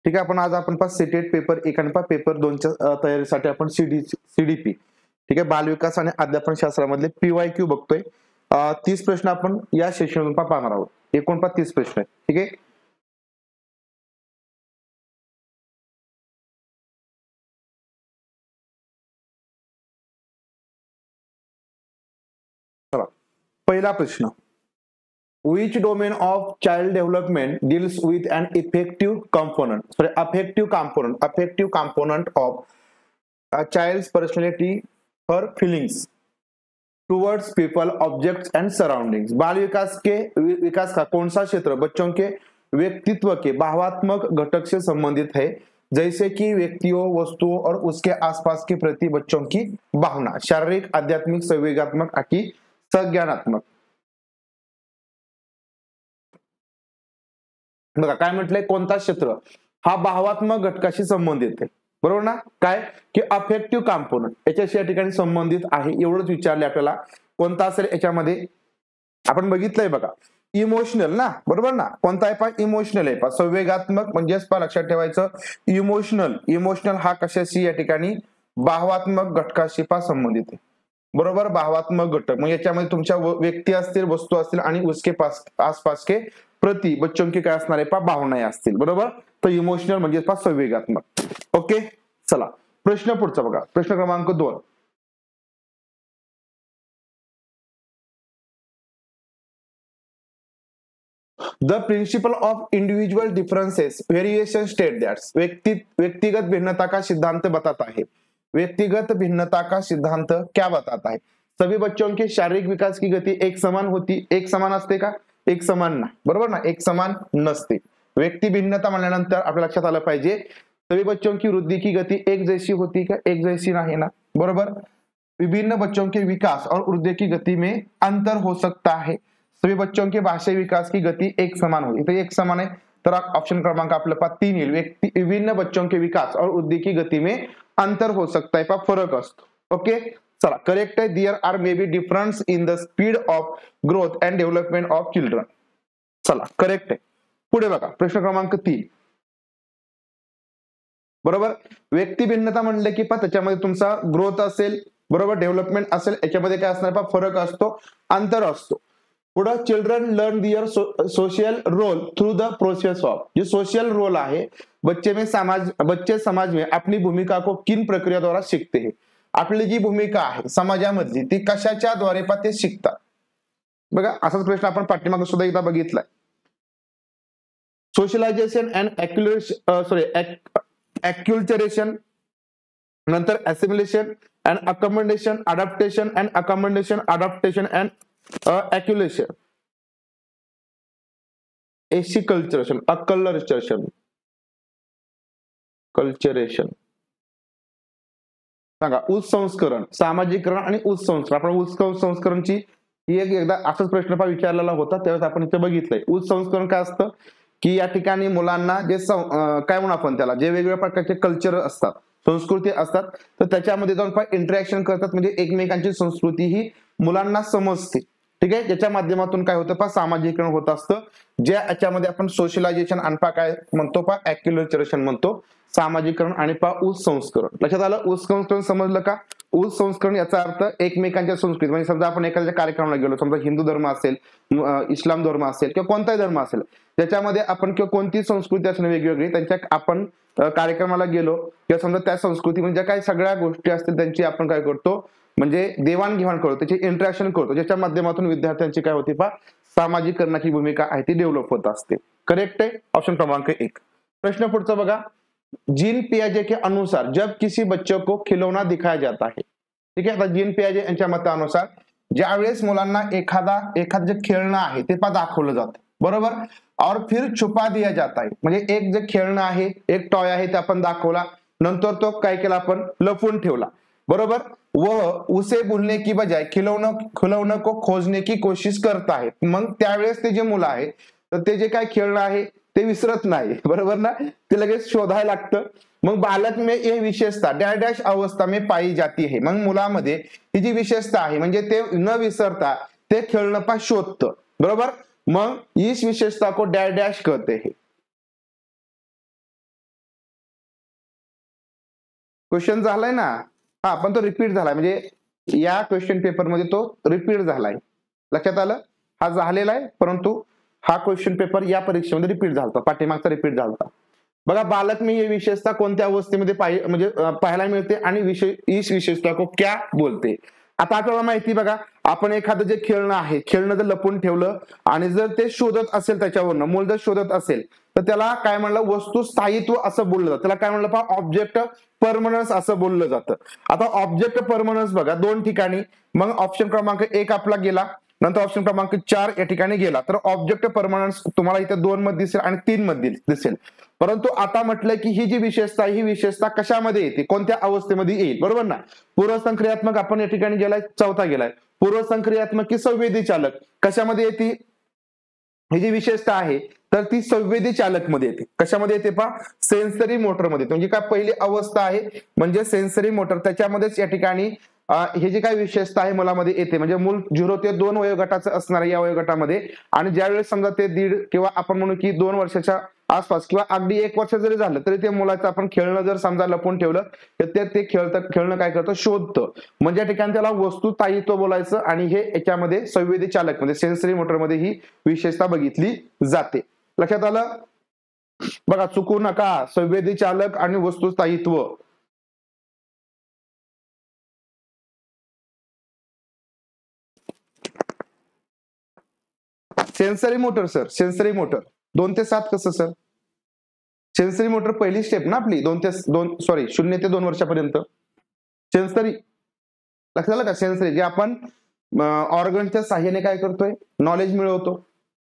ठीक आहे. आपण आज सेटेट पेपर 1 आणि पेपर 2 च्या तयारीसाठी आपण सीडीपी ठीक आहे बालविकास आणि अध्यापन शास्त्रामधले PYQ बघतोय. 30 प्रश्न आपण या सेशनमधून पाहणार आहोत. एकूण 30 प्रश्न आहेत. ठीक आहे. चला पहिला प्रश्न, which domain of child development deals with an affective component of a child's personality, her feelings towards people, objects and surroundings. बाल विकास का कौन सा क्षेत्र बच्चों के व्यक्तित्व के भावात्मक घटक से संबंधित है, जैसे कि व्यक्तियों, वस्तुओं और उसके आसपास के प्रति बच्चों की भावना, शारीरिक, आध्यात्मिक, संवेगात्मक की संज्ञानात्मक. बघा काय म्हटलंय, कोणता क्षेत्र हा भावात्मक घटकाशी संबंधित आहे. बरोबर ना. काय की अफेक्टिव्ह कॉम्पोनंट याच्याशी या ठिकाणी संबंधित आहे एवढंच विचारले आपल्याला. कोणता असेल याच्यामध्ये आपण बघितलंय बघा, इमोशनल ना. बरोबर ना. कोणता आहे पहा, इमोशनल आहे पहा. संवेगात्मक म्हणजेच पहा लक्षात ठेवायचं इमोशनल हा कशाशी या ठिकाणी भावात्मक घटकाशी पहा संबंधित आहे. बरोबर. भावात्मक घटक मग याच्यामध्ये तुमच्या व्यक्ती असतील, वस्तू असतील आणि उसके आसपास के प्रति बच्चों की काय असणार आहे पहा भावना असतील. बरोबर. तर इमोशनल म्हणजे पहा संवेगात्मक. ओके. चला प्रश्न पुढचा बघा, प्रश्न क्रमांक 2. The principle of individual differences variation state that व्यक्तिगत भिन्नता का सिद्धांत बताता है. व्यक्तिगत भिन्नता का सिद्धांत क्या बताता है? सभी बच्चों के शारीरिक विकास की गति एक समान असते का? एक समान ना. बरोबर ना. एक समान नसते. व्यक्ती भिन्नता म्हणल्यानंतर आपल्या लक्षात आलं पाहिजे सभी बच्चों की वृद्धि की गति एक जैसी होती का? एक जैसी नाही ना. बरोबर. विभिन्न बच्चों के विकास और वृद्धि की गति में अंतर हो सकता है. सभी बच्चों के भाषा विकास की गति एक समान होती. तो एक समान आहे तर ऑप्शन क्रमांक आपल्या पास 3 येईल. विभिन्न बच्चों के विकास और वृद्धि की गति में अंतर हो सकता है पहा फरक असतो. ओके. चला करेक्ट आहे. There are may be difference in the speed of growth and development of children. चला करेक्ट आहे. पुढे बघा प्रश्न क्रमांक 3. बरोबर. व्यक्ती भिन्नता म्हणले की पहा त्याच्यामध्ये तुमचा ग्रोथ असेल, बरोबर, डेव्हलपमेंट असेल, याच्यामध्ये काय असणार पहा फरक असतो, अंतर असतो. पुढे children learn their social role through the process of. जो सोशल रोल आहे बच्चे समाज में अपनी भूमिका को किन प्रक्रिया द्वारा सीखते हैं. आपली जी भूमिका आहे समाजामधली ती कशाच्या द्वारे पहा ते शिकतात. बघा असाच प्रश्न आपण पाठीमागे सुद्धा एकदा बघितलाय. सोशलायझेशन अँड एक्युलचरेशन, नंतर assimilation and accommodation, adaptation and accommodation, adaptation and acculturation, acculturation, culturation. सांगा उत्संस्करण, सामाजिकरण आणि उत्संस्करण. आपण उत्संस्करणची एकदा असाच प्रश्न पहा विचारलेला होता त्यावेळेस आपण इथे बघितलंय. उत्संस्करण काय असतं की या ठिकाणी मुलांना जे काय म्हणू आपण त्याला, जे वेगवेगळ्या प्रकारचे कल्चर असतात, संस्कृती असतात, तर त्याच्यामध्ये जाऊन इंटरॅक्शन करतात. म्हणजे एकमेकांची संस्कृती ही मुलांना समजते. ठीक आहे. याच्या माध्यमातून काय होतं पहा सामाजिकरण होत असतं. ज्या याच्यामध्ये आपण सोशलायझेशन आणि काय म्हणतो पहा ॲक्युलचरेशन म्हणतो, सामाजिकरण आणि पहा उत्संस्करण. लक्षात आलं. उत्संस्करण समजलं का? उत्संस्करण याचा अर्थ एकमेकांच्या संस्कृती, म्हणजे समजा आपण एखाद्या कार्यक्रमाला गेलो, समजा हिंदू धर्म असेल, इस्लाम धर्म असेल किंवा कोणताही धर्म असेल, त्याच्यामध्ये आपण किंवा कोणती संस्कृती असेल वेगवेगळी, त्यांच्या आपण कार्यक्रमाला गेलो किंवा समजा त्या संस्कृती म्हणजे काय सगळ्या गोष्टी असतील त्यांची आपण काय करतो म्हणजे देवाणघेवाण करतो, त्याची इंटरॅक्शन करतो, ज्याच्या माध्यमातून विद्यार्थ्यांची काय होती पहा सामाजिकरणाची भूमिका आहे ती डेव्हलप होत असते. करेक्ट आहे. ऑप्शन क्रमांक 1. प्रश्न पुढचा बघा. जीन पियाजे के अनुसार जब किसी बच्चे को खिलौना दिखाया जाता है. ठीक आहे. आता जीन पियाजे यांच्या मतानुसार ज्यावेळेस मुलांना एखादं जे खेळणं आहे ते पहा दाखवलं जातं. बरोबर. और फिर छुपा दिया जाता है. म्हणजे एक जे खेळणं आहे, एक टॉय आहे ते आपण दाखवला, नंतर तो काय केला आपण लपवून ठेवला. बरोबर. वह उसे भूलने की बजाय खिलौने को खोजने की कोशिश करता है. मग त्यावेळेस ते जे मुलं आहे तर ते जे काय खेळणं आहे ते विसरत नाही. बरोबर ना. ते लगेच शोधायला लागतं. मग बालक में यह विशेषता डॅश अवस्था में पाई जाती है. मग मुलामध्ये ही जी विशेषता आहे म्हणजे ते न विसरता ते खेळणं पा शोधतं. बरोबर. मग इस विशेषता को डॅश कहते हैं. क्वेश्चन झालाय ना, हा, पण तो रिपीट झालाय, म्हणजे या क्वेश्चन पेपर मध्ये तो रिपीट झालाय. लक्षात आलं? हा झालेला आहे, परंतु हा क्वेश्चन पेपर या परीक्षेमध्ये रिपीट झाला, पाठीमागचा रिपीट झाला. बघा, बालक में ये विशेषता कोणत्या अवस्थेमध्ये म्हणजे पाहायला मिळते आणि इस विशेषता को क्या बोलते. आता आपल्याला माहिती, बघा, आपण एखादं जे खेळणं आहे, खेळणं जर लपून ठेवलं आणि जर ते शोधत असेल, त्याच्यावरनं मूल जर शोधत असेल, तर त्याला काय म्हणलं, वस्तू स्थायित्व असं बोललं जातं. त्याला काय म्हणलं पहा, ऑब्जेक्ट परमनन्स असं बोललं जातं. आता ऑब्जेक्ट परमनन्स बघा दोन ठिकाणी, मग ऑप्शन क्रमांक 1 आपला गेला, नंतर ऑप्शन क्रमांक 4 या ठिकाणी गेला. तर ऑब्जेक्ट परमनन्स तुम्हाला इथे 2 मध्ये दिसेल आणि 3 मध्ये दिसेल. परंतु आता म्हटलं की ही जी विशेषता, ही विशेषता कशामध्ये येते, कोणत्या अवस्थेमध्ये येईल, बरोबर ना. पूर्वसंक्रियात्मक आपण या ठिकाणी गेलाय, चौथा गेलाय. पूर्वसंक्रियात्मक की संवेदी चालक कशामध्ये येते, ही जी विशेषता आहे तर ती संवेदी चालक मध्ये येते. कशामध्ये येते पहा, सेन्सरी मोटर मध्ये. म्हणजे काय पहिली अवस्था आहे म्हणजे सेन्सरी मोटर, त्याच्यामध्येच या ठिकाणी हे जे काही विशेषता आहे मुलामध्ये येते. म्हणजे मूल 0 ते 2 वयोगटाचं असणार या वयोगटामध्ये, आणि ज्यावेळेस समजा ते 1.5 किंवा आपण म्हणू की 2 वर्षाच्या आसपास किंवा अगदी 1 वर्ष जरी झालं तरी ते मुलाचं आपण खेळणं जर समजा लपून ठेवलं तर ते खेळणं काय करतं, शोधतं. म्हणजे या ठिकाणी त्याला वस्तू स्थायित्व बोलायचं, आणि हे याच्यामध्ये संवेदी चालक म्हणजे सेन्सरी मोटर मध्ये ही विशेषता बघितली जाते. लक्षात आलं? बघा, चुकू नका, संवेदी चालक आणि वस्तू स्थायित्व. Sensory motor sir, sensory motor 2 ते 7 कसं सर? सेन्सरी मोटर पहिली स्टेप ना आपली, 0 ते 2 वर्षापर्यंत सेन्सरी. लक्षात आलं का? सेन्सरी जे आपण ऑर्गनच्या साह्याने काय करतोय, नॉलेज मिळवतो,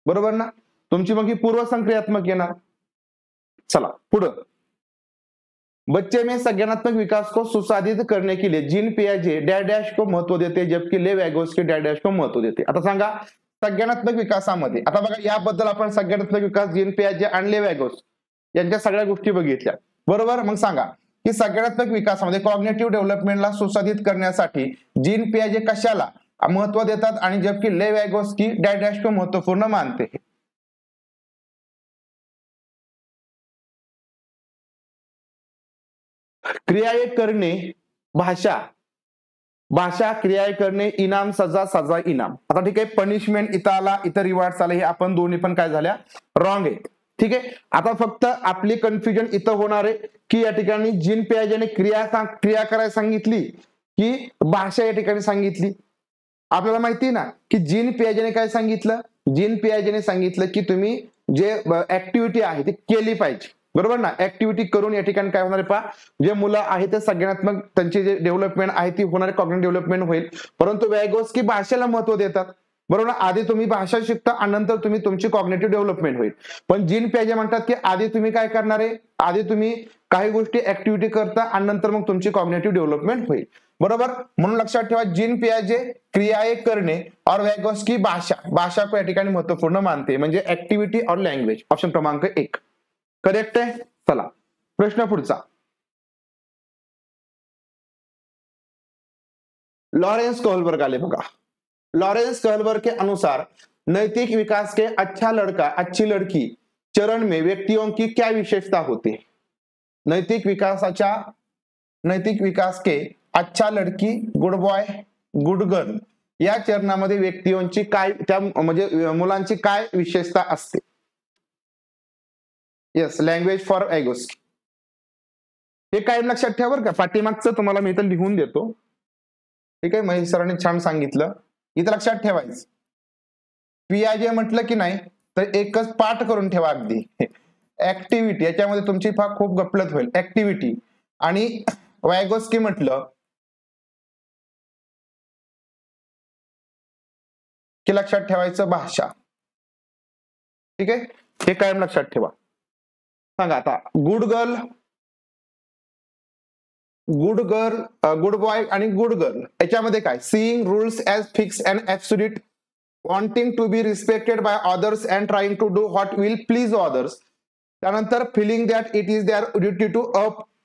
बरोबर ना. तुमची मग ही पूर्वसंक्रियात्मक येणार. चला पुढं. बच्चे में संज्ञानात्मक विकास को सुसाधित करने के लिए जीन पियाजे डैश को महत्व देते, जबकि ले वैगोस्की डैश को महत्व देते. आता सांगा, संज्ञानात्मक विकासामध्ये, आता बघा याबद्दल आपण संज्ञानात्मक विकास जीन पियाजे आणि ले वैगोस यांच्या सगळ्या गोष्टी बघितल्या, बरोबर. मग सांगा की संज्ञानात्मक विकासामध्ये कॉग्निटिव्ह डेव्हलपमेंटला सुसाधित करण्यासाठी जीन पियाजे कशाला महत्व देतात, आणि जबकि ले वैगोस्की डैश को महत्वपूर्ण मानते. क्रियाएं करणे, भाषा, भाषा, क्रियाएं करणे, इनाम, सजा, सजा, इनाम. आता ठीक आहे, पनिशमेंट इथं आला, इथं रिवॉर्ड आला, हे आपण दोन्ही पण काय झाल्या, रॉंग आहे. ठीक आहे, आता फक्त आपली कन्फ्युजन इथं होणार आहे की या ठिकाणी जीन पियाजेने क्रिया करायला सांगितली की भाषा या ठिकाणी सांगितली. आपल्याला माहिती ना की जीन पियाजेने काय सांगितलं, जीन पियाजेने सांगितलं की तुम्ही जे ऍक्टिव्हिटी आहे ती केली पाहिजे, बरोबर ना. ऍक्टिव्हिटी करून या ठिकाणी काय होणार आहे पहा, जे मुलं आहे ते संज्ञानात्मक त्यांची जे डेव्हलपमेंट आहे ती होणारी कॉग्निटिव्ह डेव्हलपमेंट होईल. परंतु वैगोस्की भाषेला महत्व देतात, बरोबर. आधी तुम्ही भाषा शिकता आणि नंतर तुम्ही तुमची कॉग्निटिव्ह डेव्हलपमेंट होईल. पण जीन पियाजे म्हणतात की आधी तुम्ही काय करणार आहे, आधी तुम्ही काही गोष्टी ऍक्टिव्हिटी करता आणि नंतर मग तुमची कॉग्निटिव्ह डेव्हलपमेंट होईल, बरोबर. म्हणून लक्षात ठेवा, जीन पियाजे क्रियाएं करणे और वैगोस्की भाषा को या ठिकाणी महत्वपूर्ण मानते, म्हणजे ऍक्टिव्हिटी और लँग्वेज. ऑप्शन क्रमांक 1 करेक्ट आहे. चला प्रश्न पुढचा. लॉरेंस कोहलबर्ग आले बघा. लॉरेंस कोहलबर्ग के अनुसार नैतिक विकास के अच्छा लड़का अच्छी लड़की चरण में व्यक्तियों की क्या विशेषता होती है. नैतिक विकास के अच्छा लड़की, गुड बॉय, गुड गर्ल या चरणामध्ये व्यक्तींची काय, त्या म्हणजे मुलांची काय विशेषता असते. Yes, language for Vygotsky. हे काय लक्षात ठेवा बरं का, पाठीमागचं तुम्हाला मी इथं लिहून देतो. ठीक आहे, महेश सरांनी छान सांगितलं, इथं लक्षात ठेवायचं. पियाजे म्हटलं की नाही तर एकच पाठ करून ठेवा अगदी. ऍक्टिव्हिटी याच्यामध्ये तुमची फार खूप गफलत होईल. ऍक्टिव्हिटी आणि वैगोस्की म्हटलं की लक्षात ठेवायचं भाषा. ठीक आहे, हे कायम लक्षात ठेवा. सांगा आता, गुड गर्ल, गुड बॉय आणि गुड गर्ल याच्यामध्ये काय, seeing rules as fixed and absolute, wanting to be respected by others and trying to do what will please others. त्यानंतर feeling that it is their duty to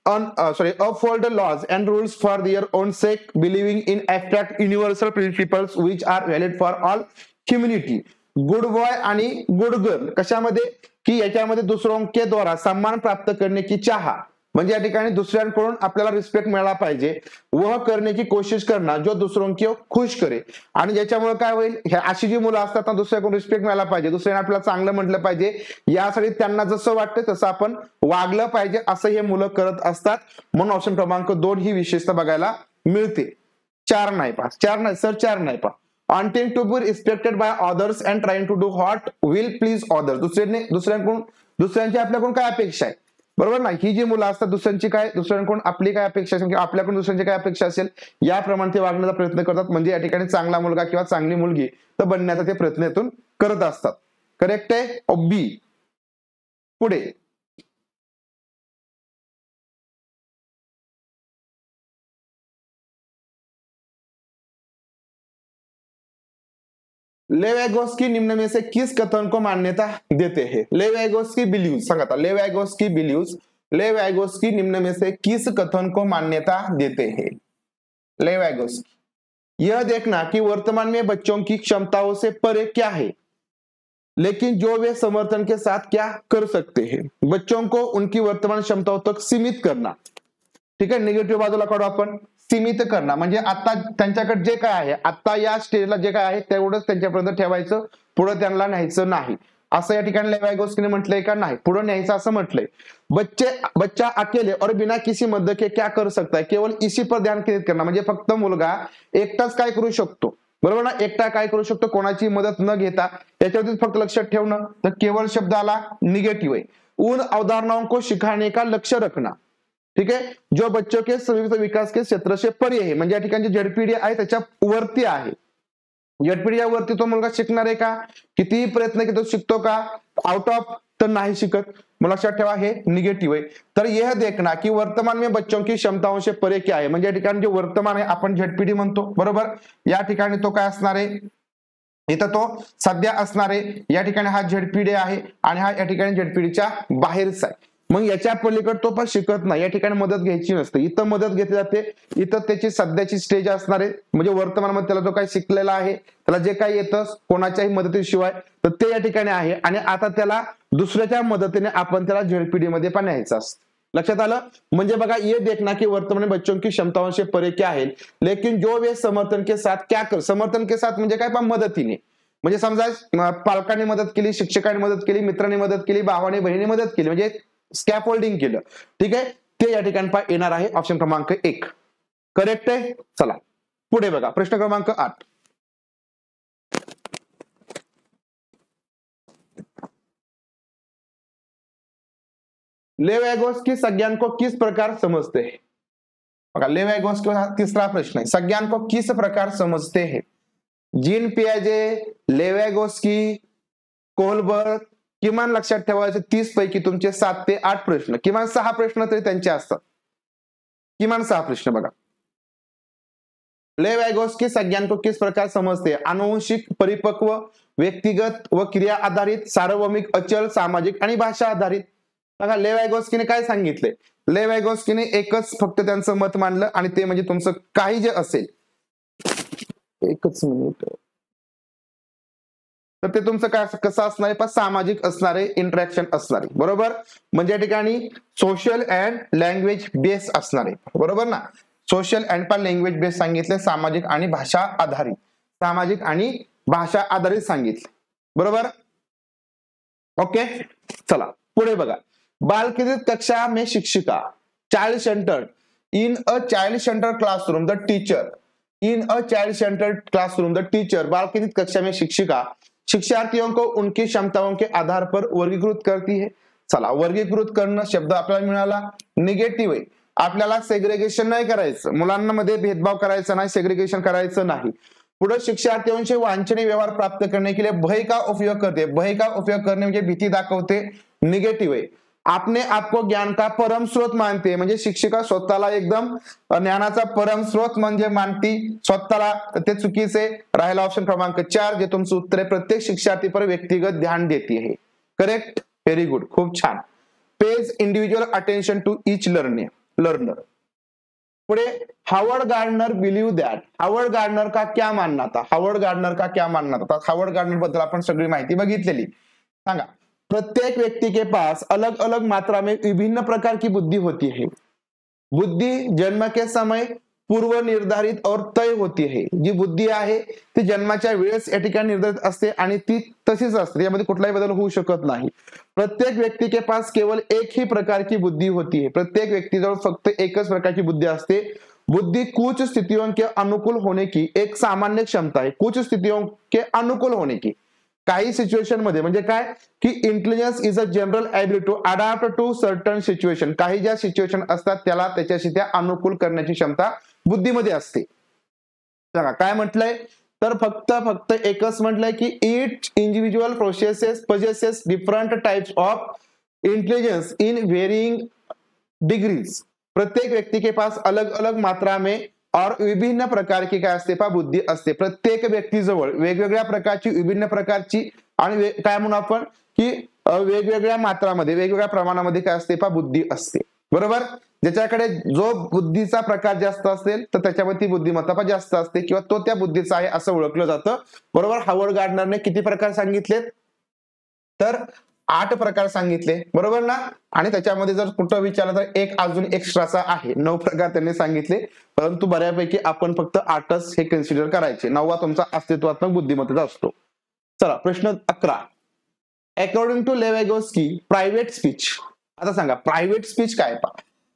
uphold the laws and rules for their own sake, believing in abstract universal principles which are valid for all humanity. Good boy आणि good girl कशामध्ये की याच्यामध्ये दुसरों के द्वारा सम्मान प्राप्त करने की चाह, म्हणजे या ठिकाणी दुसऱ्यांकडून आपल्याला रिस्पेक्ट मिळाला पाहिजे, वह करने की कोशिश करना जो दूसरों को खुश करे. आणि ज्याच्यामुळे काय होईल, ह्या अशी जी मुलं असतात ना, दुसऱ्याकडून रिस्पेक्ट मिळाला पाहिजे, दुसऱ्याने आपल्याला चांगलं म्हटलं पाहिजे, यासाठी त्यांना जसं वाटतं तसं आपण वागलं पाहिजे, असं हे मुलं करत असतात. म्हणून ऑप्शन क्रमांक 2 ही विशेषता बघायला मिळते. 4 नाही पहा, 4 नाही सर, 4 नाही पहा. Wanting to be respected by others and trying to do what will please others. दुसऱ्यांची आपल्याकडून काय अपेक्षा आहे, बरोबर ना. ही जी मुलं असतात दुसऱ्यांकडून आपली काय अपेक्षा असेल किंवा आपल्याकडून दुसऱ्यांची काय अपेक्षा असेल, याप्रमाणे ते वागण्याचा प्रयत्न करतात. म्हणजे या ठिकाणी चांगला मुलगा किंवा चांगली मुलगी तर बनण्याचा ते प्रयत्नातून करत असतात. करेक्ट आहे बी. पुढे लेव वाइगोत्स्की निम्न में से किस कथन को मान्यता देते हैं? लेव वाइगोत्स्की बिलीव्स, सांगा आता, लेव वाइगोत्स्की बिलीव्स, लेव वाइगोत्स्की निम्न में से किस कथन को मान्यता देते हैं? लेव वाइगोत्स्की, यह देखना कि वर्तमान में बच्चों की क्षमताओं से परे क्या है, लेकिन जो वे समर्थन के साथ क्या कर सकते हैं. बच्चों को उनकी वर्तमान क्षमताओं तक सीमित करना. ठीक आहे, निगेटिव्ह बाजूला काढू आपण. सीमित करणं म्हणजे आता त्यांच्याकडे जे काय आहे, आता या स्टेजला जे काय आहे तेवढंच त्यांच्यापर्यंत ठेवायचं, पुढे त्यांना न्यायचं नाही, असं या ठिकाणी लेव वाइगोत्स्कीने म्हटलंय का? नाही, पुढे न्यायचं असं म्हटलंय. बच्चा अकेले और बिना किसी मदद के क्या कर सकता है, केवळ इसी पर ध्यान केंद्रित करणार. म्हणजे फक्त मुलगा एकटाच काय करू शकतो, बरोबर ना, एकटा काय करू शकतो, कोणाची मदत न घेता, याच्यावरती फक्त लक्षात ठेवणं. तर केवळ शब्द आला निगेटिव्ह आहे. उन अवधारणाओं को सिखाने का लक्ष्य रखना. ठीक आहे, जो बच्चों के समृद्ध विकास के क्षेत्र से परे आहे, म्हणजे या ठिकाणी झेडपीडी आहे त्याच्या वरती आहे. झेडपीडी वरती तो मुलगा शिकणार आहे का? कितीही प्रयत्न केला तो शिकतो का? आउट ऑफ तर नाही शिकत. मग लक्षात ठेवा हे निगेटिव्ह आहे. तर यह देखना की वर्तमान में बच्चों की क्षमताओं से परे क्या आहे, म्हणजे या ठिकाणी जे वर्तमान आहे आपण झेडपीडी म्हणतो, बरोबर. या ठिकाणी तो काय असणार आहे, इथं तो सध्या असणार आहे. या ठिकाणी हा झेडपीडी आहे आणि हा या ठिकाणी झेडपीडीच्या बाहेरचा आहे. मग याच्या पलीकडे तो पण शिकत नाही, या ठिकाणी मदत घ्यायची नसते. इथं मदत घेतली जाते, इथं त्याची सध्याची स्टेज असणार आहे. म्हणजे वर्तमानामध्ये त्याला जो काही शिकलेला आहे, त्याला जे काही येतं कोणाच्याही मदतीशिवाय, तर ते या ठिकाणी आहे. आणि आता त्याला दुसऱ्याच्या मदतीने आपण त्याला झेडपीडी मध्ये पण न्यायचं असतं. लक्षात आलं. म्हणजे बघा, ये देखना की वर्तमान बच्चों की क्षमताओं से परे क्या है, लेकिन जो वे समर्थन के साथ क्या कर. समर्थन के साथ म्हणजे काय, पण मदतीने. म्हणजे समजा पालकांनी मदत केली, शिक्षकांनी मदत केली, मित्रांनी मदत केली, भावाने बहिणी मदत केली, म्हणजे स्कॅफोल्डिंग केलं. ठीक आहे, ते या ठिकाणी येणार आहे ऑप्शन क्रमांक 1. करेक्ट आहे. चला पुढे बघा, प्रश्न क्रमांक 8. लेव वाइगोत्स्की संज्ञान को किस प्रकार समझते हैं? बघा, लेव वाइगोत्स्की का तिसरा प्रश्न आहे, संज्ञान को किस प्रकार समझते हैं? जीन पियाजे, लेव वाइगोत्स्की, कोहलबर्ग. किमान लक्षात ठेवायचे 30 पैकी तुमचे 7 ते 8 प्रश्न, किमान 6 प्रश्न तरी त्यांचे असतात. किमान 6 प्रश्न. बघा, लेव वाइगोत्स्की संज्ञान को किस प्रकार समझते हैं? आनुवंशिक, परिपक्व, व्यक्तिगत व क्रिया आधारित, सार्वभौमिक, अचल, सामाजिक आणि भाषा आधारित. बघा, लेव वाइगोत्स्कीने काय सांगितले, लेव वाइगोत्स्कीने एकच फक्त त्यांचं मत मांडलं आणि ते म्हणजे तुमचं काही जे असेल, एकच मिनिट, तर ते तुमचं काय कसं असणार आहे, सामाजिक असणार आहे, इंटरॅक्शन असणार आहे, बरोबर. म्हणजे या ठिकाणी सोशल अँड लँग्वेज बेस असणार आहे, बरोबर ना. सोशल अँड पण लँग्वेज बेस सांगितले, सामाजिक आणि भाषा आधारित, सामाजिक आणि भाषा आधारित सांगितले, बरोबर. ओके, चला पुढे बघा. बाल केंद्रित कक्षा में शिक्षिका, child centred, in a child centred classroom the teacher, in a child centred classroom the teacher. बाल केंद्रित कक्षा में शिक्षिका शिक्षार्थियों को उनकी क्षमताओं के आधार पर वर्गीकृत करती है. चला, वर्गीकृत करणं शब्द आपल्याला मिळाला निगेटिव्ह आहे. आपल्याला सेग्रेगेशन नाही करायचं, मुलांमध्ये भेदभाव करायचा नाही, सेग्रेगेशन करायचं नाही. पुढे शिक्षार्थियों से वांछनीय व्यवहार प्राप्त करने के लिए भय का उपयोग करते. भय का उपयोग करणे म्हणजे भीती दाखवते, निगेटिव्ह आहे. आपने आपको ज्ञान का परम स्रोत मानते, म्हणजे शिक्षिका स्वतःला एकदम ज्ञानाचा परम स्रोत म्हणजे मानती स्वतःला, तर ते चुकीचे. राहिला ऑप्शन क्रमांक 4, जे तुमचं उत्तर आहे, प्रत्येक शिक्षार्थी पर व्यक्तिगत ध्यान देती है. करेक्ट, व्हेरी गुड, खूप छान. Pays individual attention to each learner. पुढे, Howard Gardner believe that. Howard Gardner का क्या मानना था? हावर्ड गार्डनर का क्या मानना था? हावर्ड गार्डनर बद्दल आपण सगळी माहिती बघितलेली. सांगा, प्रत्येक व्यक्ति के पास अलग अलग मात्रा में विभिन्न प्रकार की बुद्धि होती है। बुद्धी जन्म के समय पूर्व निर्धारित और तय होती है। जी बुद्धी आहे ती जन्माच्या वेळेस या ठिकाणी निर्धारित असते आणि ती तशीच असते, यामध्ये कुठलाही बदल होऊ शकत नाही। प्रत्येक व्यक्ति के पास केवल एक ही प्रकार की बुद्धि होती है। प्रत्येक व्यक्तीजवळ फक्त एकच प्रकारची बुद्धी असते। बुद्धि कुछ स्थितियों के अनुकूल होने की एक सामान्य क्षमता है। कुछ स्थितियों के अनुकूल होने की, काही सिच्युएशन मध्ये म्हणजे काय की intelligence is a general ability to adapt to certain situation. काही ज्या सिच्युएशन असतात त्याला त्याच्याशी त्या अनुकूल करण्याची क्षमता बुद्धीमध्ये असते। बघा काय म्हटलंय तर फक्त एकच म्हटलंय की each individual processes possesses different types of intelligence in varying degrees. प्रत्येक व्यक्ति के पास अलग अलग मात्रा में और विभिन्न प्रकार की काय असते पा बुद्धी असते। प्रत्येक व्यक्तीजवळ वेगवेगळ्या प्रकारची विभिन्न प्रकारची आणि काय म्हणू आपण की वेगवेगळ्या मात्रामध्ये वेगवेगळ्या प्रमाणामध्ये काय असते पा बुद्धी असते, बरोबर। ज्याच्याकडे जो बुद्धीचा प्रकार जास्त असेल तर त्याच्यामध्ये ती बुद्धिमत्ता जास्त असते किंवा तो त्या बुद्धीचा आहे असं ओळखलं जातं, बरोबर। हावर्ड गार्डनरने किती प्रकार सांगितलेत तर 8 प्रकार सांगितले, बरोबर ना। आणि त्याच्यामध्ये जर कुठं विचारलं तर एक अजून एक्स्ट्राचा आहे, 9 प्रकार त्यांनी सांगितले, परंतु बऱ्यापैकी आपण फक्त 8च हे कन्सिडर करायचे, 9वा तुमचा अस्तित्वात्मक बुद्धिमत्तेचा असतो। चला प्रश्न 11, अकॉर्डिंग टू लेव्हिगोस्की प्रायव्हेट स्पीच। आता सांगा प्रायव्हेट स्पीच काय पा।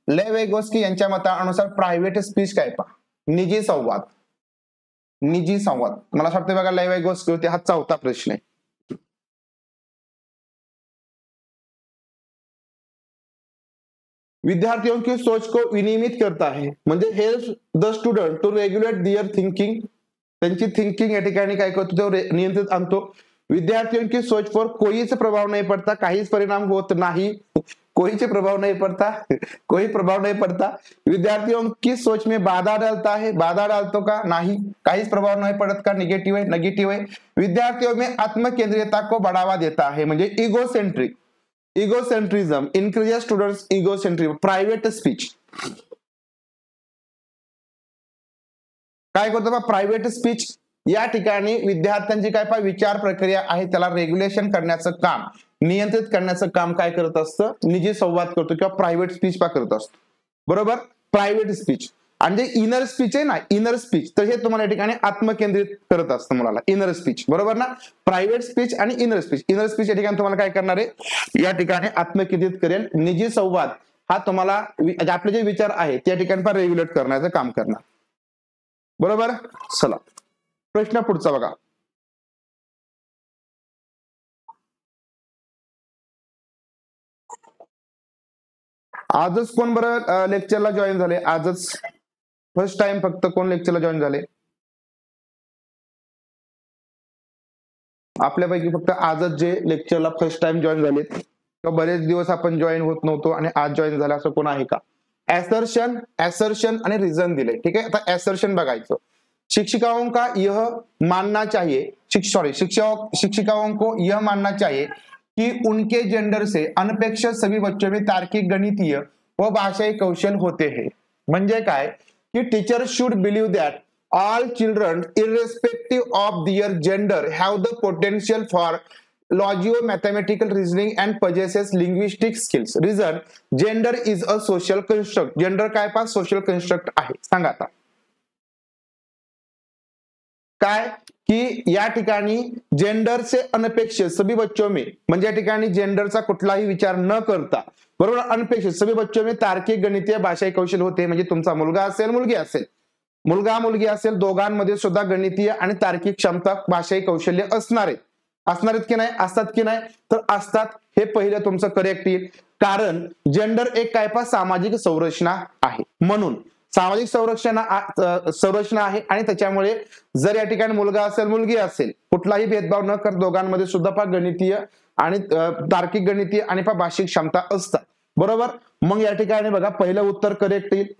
लेव्हिगोस्की यांच्या मतानुसार प्रायव्हेट स्पीच काय पा, निजी संवाद। निजी संवाद मला वाटतं बघा लेव्हिगोस्की होते, हा 4था प्रश्न आहे। विद्यार्थियों की सोच को विनियमित करता है, म्हणजे help the student to regulate their thinking. त्यांची थिंकिंग या ठिकाणी काय करतो तो नियंत्रित आणतो। विद्यार्थियों की सोच पर कोईच प्रभाव नहीं पड़ता, काहीच परिणाम होत नाही। कोई प्रभाव नहीं पड़ता, कोई प्रभाव नहीं पड़ता। विद्यार्थियों की सोच में बाधा डालता है, बाधा डालतो का नहीं, काहीच प्रभाव नहीं पड़त का, निगेटिव्ह है, निगेटिव्ह है। विद्यार्थियों में आत्मकेंद्रियता को बढ़ावा देता है, म्हणजे egocentric, egocentrism increases students egocentrism. Private speech काय करतो बा, प्रायव्हेट स्पीच या ठिकाणी विद्यार्थ्यांची काय पा विचार प्रक्रिया आहे त्याला रेग्युलेशन करण्याचं काम, नियंत्रित करण्याचं काम काय करत असतं, निजी संवाद करतो किंवा प्रायव्हेट स्पीच पा करत असतो, बरोबर। प्रायव्हेट स्पीच आणि जे इनर स्पीच आहे ना, इनर स्पीच, तर हे तुम्हाला या ठिकाणी आत्मकेंद्रित करत असतं मुलाला, इनर स्पीच, बरोबर ना। प्रायव्हेट स्पीच आणि इनर स्पीच, इनर स्पीच या ठिकाणी तुम्हाला काय करणार आहे या ठिकाणी आत्मकेंद्रित करेल। निजी संवाद हा तुम्हाला आपले जे विचार आहेत त्या ठिकाणी पण रेग्युलेट करण्याचं काम करणार, बरोबर। चला प्रश्न पुढचा बघा, आजच कोण बरं लेक्चरला जॉईन झाले, आजच फर्स्ट टाइम फक्त कोण लेक्चरला जॉईन झाले आपल्यापैकी, फक्त आजच जे लेक्चरला फर्स्ट टाइम जॉईन झालेत किंवा बरेच दिवस आपण जॉईन होत नव्हतो आणि आज जॉईन झाला असं कोण आहे का। एसर्शन, एसर्शन आणि रिझन दिले, ठीक है। आता एसर्शन बघायचं, शिक्षिकाओं का यह मानना चाहिए, शिक्षिकाओं को यह मानना चाहिए कि उनके जेंडर से अनपेक्षित सभी बच्चों में तार्किक, गणितीय व भाषाई कौशल होते हैं। म्हणजे काय की teacher should believe that all children irrespective of their gender have the potential for logio-mathematical reasoning and possesses linguistic skills. Reason, gender is a social construct. Gender काय पा social construct आहे, सांगा आता काय की या ठिकाणी जेंडर से अनपेक्षित सभी बच्चों में, म्हणजे या ठिकाणी जेंडरचा कुठलाही विचार न करता, बरोबर, अनपेक्षित सभी बच्चों में तार्किक, गणितीय, भाषाई कौशल होते। म्हणजे तुमचा मुलगा असेल मुलगी असेल, मुलगा मुलगी असेल दोघांमध्ये सुद्धा गणितीय आणि तार्किक क्षमता, भाषाई कौशल्य असणार आहेत की नाही, असतात की नाही तर असतात। हे पहिलं तुमचं करेक्ट येईल, कारण जेंडर एक काय पा सामाजिक संरचना आहे, म्हणून सामाजिक संरचना आहे आणि त्याच्यामुळे जर या ठिकाणी मुलगा असेल मुलगी असेल कुठलाही भेदभाव न कर दोघांमध्ये सुद्धा पा गणितीय आणि तार्किक, गणितीय आणि पा भाषिक क्षमता असतात, बरोबर। मग या ठिकाणी बघा पहिलं उत्तर करेक्ट येईल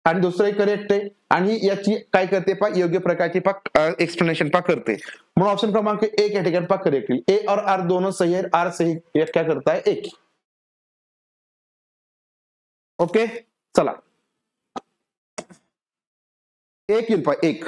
आणि दुसरंही करेक्ट आहे आणि याची काय करते पा योग्य प्रकारची पा एक्सप्लेनेशन पा करते, म्हणून ऑप्शन क्रमांक 1 या ठिकाणी पा करेक्ट येईल। ए और आर दोनों सही है, आर सही क्या करता है 1। ओके चला 1 येईल पा 1।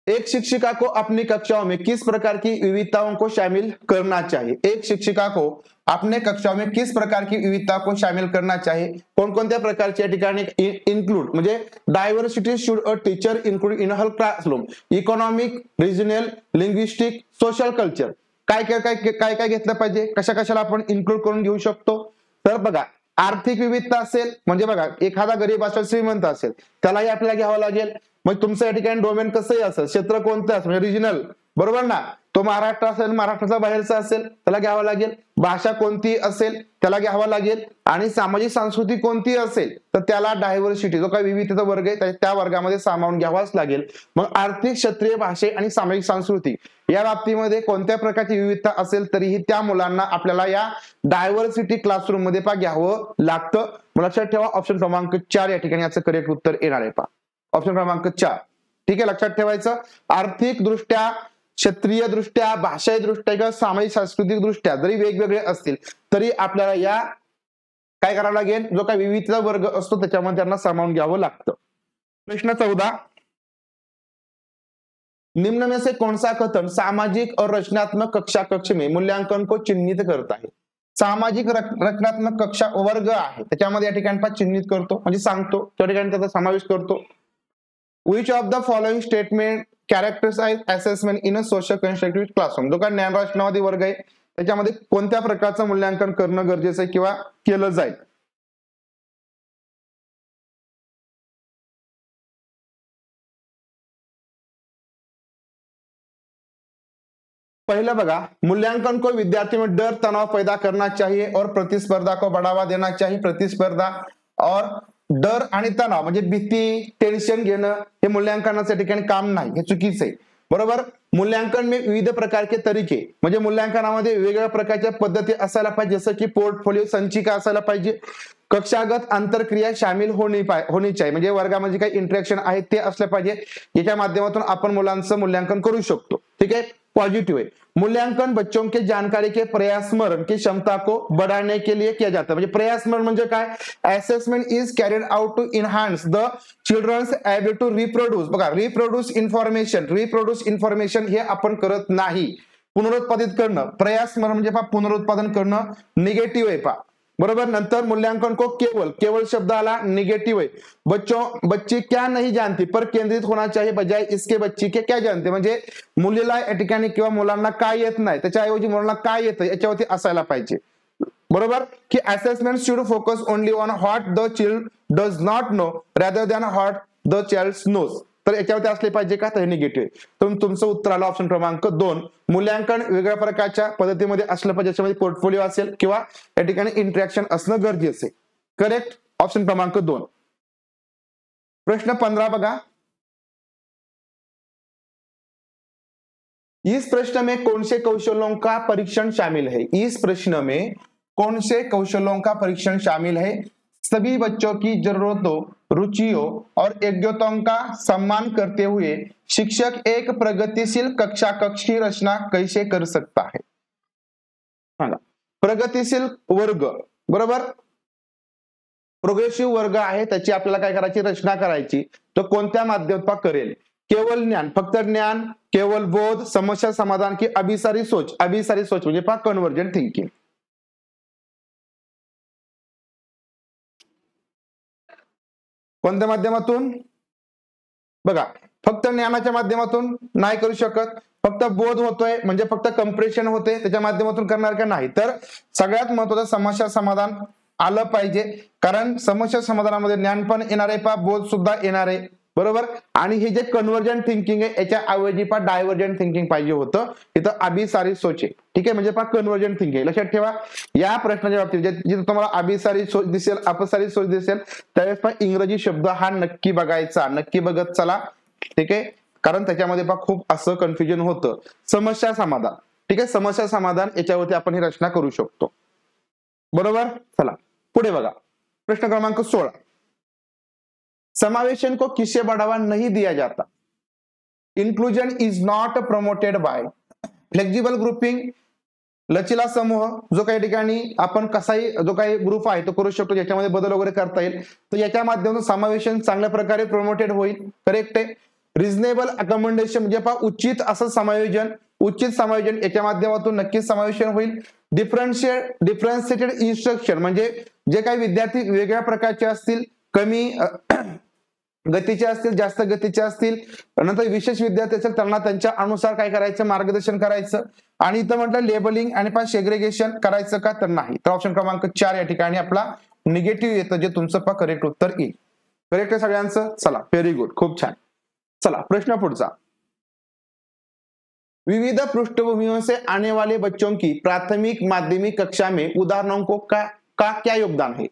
एक शिक्षिका को अपनी कक्षाओं में किस प्रकार की विविधताओं को शामिल करना चाहिए? एक शिक्षिका को अपने कक्षाओं में किस प्रकार की विविधता को शामिल करना चाहिए? कोणकोणत्या प्रकारच्या ठिकाणी इन्क्लूड म्हणजे diversity should a teacher include in her classroom, economic, regional, linguistic, social culture. काय काय काय काय घेतलं पाहिजे, कशा कशाला आपण इन्क्लूड करून घेऊ शकतो? तर बघा, आर्थिक विविधता असेल म्हणजे बघा एखादा गरीब असेल श्रीमंत असेल त्यालाही आपल्याला घ्यावं लागेल. मग तुमचं या ठिकाणी डोमेन कसंही असेल, क्षेत्र कोणतं असेल म्हणजे रिजनल, बरोबर ना, तो महाराष्ट्र असेल महाराष्ट्राचा बाहेरचा असेल त्याला घ्यावा लागेल, भाषा कोणती असेल त्याला घ्यावा लागेल, आणि सामाजिक संस्कृती कोणती असेल तर त्याला डायव्हर्सिटी जो काही विविधतेचा वर्ग आहे त्या वर्गामध्ये सामावून घ्यावाच लागेल. मग आर्थिक, क्षत्रिय, भाषे आणि सामाजिक संस्कृती या बाबतीमध्ये कोणत्या प्रकारची विविधता असेल तरीही त्या मुलांना आपल्याला या डायव्हर्सिटी क्लासरूम मध्ये घ्यावं लागतं. लक्षात ठेवा ऑप्शन क्रमांक 4 या ठिकाणी याचं करेक्ट उत्तर येणार आहे. ऑप्शन क्रमांक 4. ठीक आहे, लक्षात ठेवायचं. आर्थिक दृष्ट्या, क्षत्रिय दृष्ट्या, भाषायी दृष्ट्या किंवा सामाजिक सांस्कृतिक दृष्ट्या जरी वेगवेगळे असतील तरी आपल्याला या काय करावं लागेल, जो काही विविधता वर्ग असतो त्याच्यामध्ये त्यांना सामावून घ्यावं लागतं. प्रश्न 14. निम्न में से कौन सा कथन सामाजिक और रचनात्मक कक्षा कक्ष में मूल्यांकन को चिन्हित करता है? सामाजिक रचनात्मक कक्षा वर्ग आहे त्याच्यामध्ये या ठिकाणी चिन्हित करतो म्हणजे सांगतो, त्या ठिकाणी त्याचा समावेश करतो. Which of the following statement characterize assessment in a social constructive classroom? जो का ज्ञान रचनावादी वर्ग आहे त्याच्यामध्ये कोणत्या प्रकारचं मूल्यांकन करणं गरजेचं आहे किंवा केलं जाईल? पहले बघा, मूल्यांकन को विद्यार्थी में डर तनाव पैदा करना चाहिए और प्रतिस्पर्धा को बढ़ावा देना चाहिए. प्रतिस्पर्धा और डर आणि तणाव म्हणजे भीती, टेन्शन घेणं हे मूल्यांकनाच्या ठिकाणी काम नाही, हे चुकीचं आहे. बरोबर. मूल्यांकन में विविध प्रकार के तरीके म्हणजे मूल्यांकनामध्ये वेगवेगळ्या प्रकारच्या पद्धती असायला पाहिजे, जसं की पोर्टफोलिओ, संचिका असायला पाहिजे. कक्षागत आंतरक्रिया शामिल होनी चाहिए म्हणजे वर्गामध्ये काही इंटरॅक्शन आहे ते असले पाहिजे, याच्या माध्यमातून आपण मुलांचं मूल्यांकन करू शकतो. ठीक आहे, पॉझिटिव्ह आहे. मूल्यांकन बच्चों के जानकारी के प्रयास स्मरण की क्षमता को बढ़ाने के लिए किया जाता है. म्हणजे प्रयास स्मरण म्हणजे काय? Assessment is carried out to enhance the children's ability to reproduce. बघा, रिप्रोड्यूस इन्फॉर्मेशन हे आपण करत नाही. पुनरुत्पादित करणं, प्रयास स्मरण म्हणजे पुनरुत्पादन करणं निगेटिव्ह आहे. बरोबर. नंतर मूल्यांकन को केवल शब्द आला निगेटिव्ह आहे. बच्ची क्या नहीं जानती पर केंद्रित होना चाहिए बजाय इसके बच्ची के क्या जानते. म्हणजे मुलीला या ठिकाणी किंवा मुलांना काय येत नाही त्याच्याऐवजी मुलांना काय येतं याच्यावरती असायला पाहिजे. बरोबर. की assessment should focus only on what the child does not know rather than what the child knows. तर याच्यावरती असले पाहिजे का? तर निगेटिव्ह. तर तुमचं उत्तर आलं ऑप्शन क्रमांक 2. मूल्यांकन वेगवेगळ्या प्रकारच्या पद्धतीमध्ये असलं पाहिजे, ज्याच्यामध्ये पोर्टफोलिओ असेल किंवा या ठिकाणी इंटरॅक्शन असणं गरजेचं आहे. करेक्ट, ऑप्शन क्रमांक 2. प्रश्न 15 बघा. इस प्रश्न में कौन से कौशलों का परीक्षण शामिल है? इस प्रश्न में कौन से कौशलों का परीक्षण शामिल है? सभी बच्चों की जरूरतों, रुचियों और योग्यताओं का सम्मान करते हुए शिक्षक एक प्रगतिशील कक्षा कक्ष की रचना कैसे कर सकता है? प्रगतिशील वर्ग. बरोबर. प्रोग्रेसिव्ह वर्ग आहे त्याची आपल्याला काय करायची? रचना करायची. तो कोणत्या माध्यमातून करेल? केवळ ज्ञान, फक्त ज्ञान, केवळ बोध, समस्या समाधान की अभिसारी सोच. अभिसारी सोच म्हणजे कन्व्हर्जंट थिंकिंग. कोणत्या माध्यमातून? बघा, फक्त ज्ञानाच्या माध्यमातून नाही करू शकत. फक्त बोध होतोय म्हणजे फक्त कंप्रेशन होते त्याच्या माध्यमातून करणार का? नाही. तर सगळ्यात महत्वाचं समस्या समाधान आलं पाहिजे, कारण समस्या समाधानामध्ये ज्ञान पण येणार आहे, बोध सुद्धा येणार आहे. बरोबर. आणि हे जे कन्व्हर्जंट थिंकिंग आहे याच्या ऐवजी डायव्हर्जंट थिंकिंग पाहिजे होतं. इथं अभिसारी सोच आहे. ठीक आहे, म्हणजे कन्व्हर्जंट थिंकिंग. लक्षात ठेवा या प्रश्नाच्या बाबतीत जिथे तुम्हाला अभिसारी सोच दिसेल, अपसारी सोच दिसेल त्यावेळेस इंग्रजी शब्द हा नक्की बघायचा, नक्की बघत चला. ठीक आहे, कारण त्याच्यामध्ये खूप असं कन्फ्युजन होतं. समस्या समाधान. ठीक आहे, समस्या समाधान याच्यावरती आपण ही रचना करू शकतो. बरोबर. चला पुढे बघा. प्रश्न क्रमांक 16. समावेशन को किससे बढ़ावा नहीं दिया जाता? Inclusion is not promoted by. Flexible grouping, लचिला समूह, जो काही ठिकाणी आपण कसाही जो काही ग्रुप आहे तो करू शकतो, ज्याच्यामध्ये बदल वगैरे करता येईल, तर याच्या माध्यमातून समावेशन चांगल्या प्रकारे प्रमोटेड होईल. करेक्ट आहे. रिझनेबल अकोमोडेशन म्हणजे पहा उचित असं समायोजन, उचित समायोजन याच्या माध्यमातून नक्कीच समावेशन होईल. डिफरन्शिएटेड इन्स्ट्रक्शन म्हणजे जे काही विद्यार्थी वेगळ्या प्रकारचे असतील, कमी गतीचे असतील, जास्त गतीचे असतील, नंतर विशेष विद्यार्थी असेल त्यांना त्यांच्या अनुसार काय करायचं, मार्गदर्शन करायचं. आणि इथं म्हटलं लेबलिंग आणि पण सेग्रिगेशन करायचं का, तर नाही. तर ऑप्शन क्रमांक 4 या ठिकाणी आपला निगेटिव्ह येतं, जे तुमचं पहा करेक्ट उत्तर येईल. करेक्ट आहे सगळ्यांचं. चला व्हेरी गुड, खूप छान. चला प्रश्न पुढचा. विविध पृष्ठभूमियों से आने वाले बच्चों की प्राथमिक माध्यमिक कक्षा में उदाहरणों को का क्या योगदान है.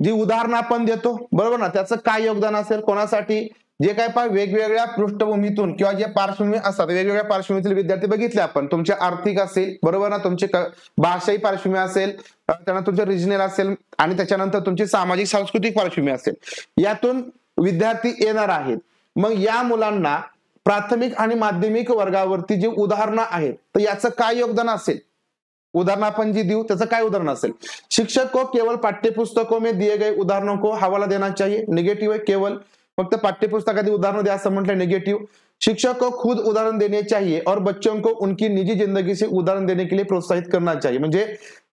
जी उदाहरणं आपण देतो बरोबर ना, त्याचं काय योगदान असेल, कोणासाठी, जे काय पहा वेगवेगळ्या पृष्ठभूमीतून किंवा जे पार्श्वभूमी असतात, वेगवेगळ्या पार्श्वभूमीतील विद्यार्थी बघितले आपण. तुमचे आर्थिक असेल बरोबर ना, तुमचे भाषाही पार्श्वभूमी असेल, त्यानंतर तुमचे रिजनल असेल आणि त्याच्यानंतर तुमची सामाजिक सांस्कृतिक पार्श्वभूमी असेल, यातून विद्यार्थी येणार आहेत. मग या मुलांना प्राथमिक आणि माध्यमिक वर्गावरती जे उदाहरणं आहेत तर याचं काय योगदान असेल, उदाहरण आपण जी देऊ त्याचं काय उदाहरण असेल. शिक्षक को केवल पाठ्यपुस्तकों में दिए गए उदाहरणों को हवाला देना चाहिए, निगेटिव्ह आहे. केवल फक्त पाठ्यपुस्तकातील उदाहरण द्या असं म्हटलं, निगेटिव्ह. शिक्षक को खुद उदाहरण देने चाहिए और बच्चों को उनकी निजी जिंदगी से उदाहरण देने के लिए प्रोत्साहित करना चाहिए. म्हणजे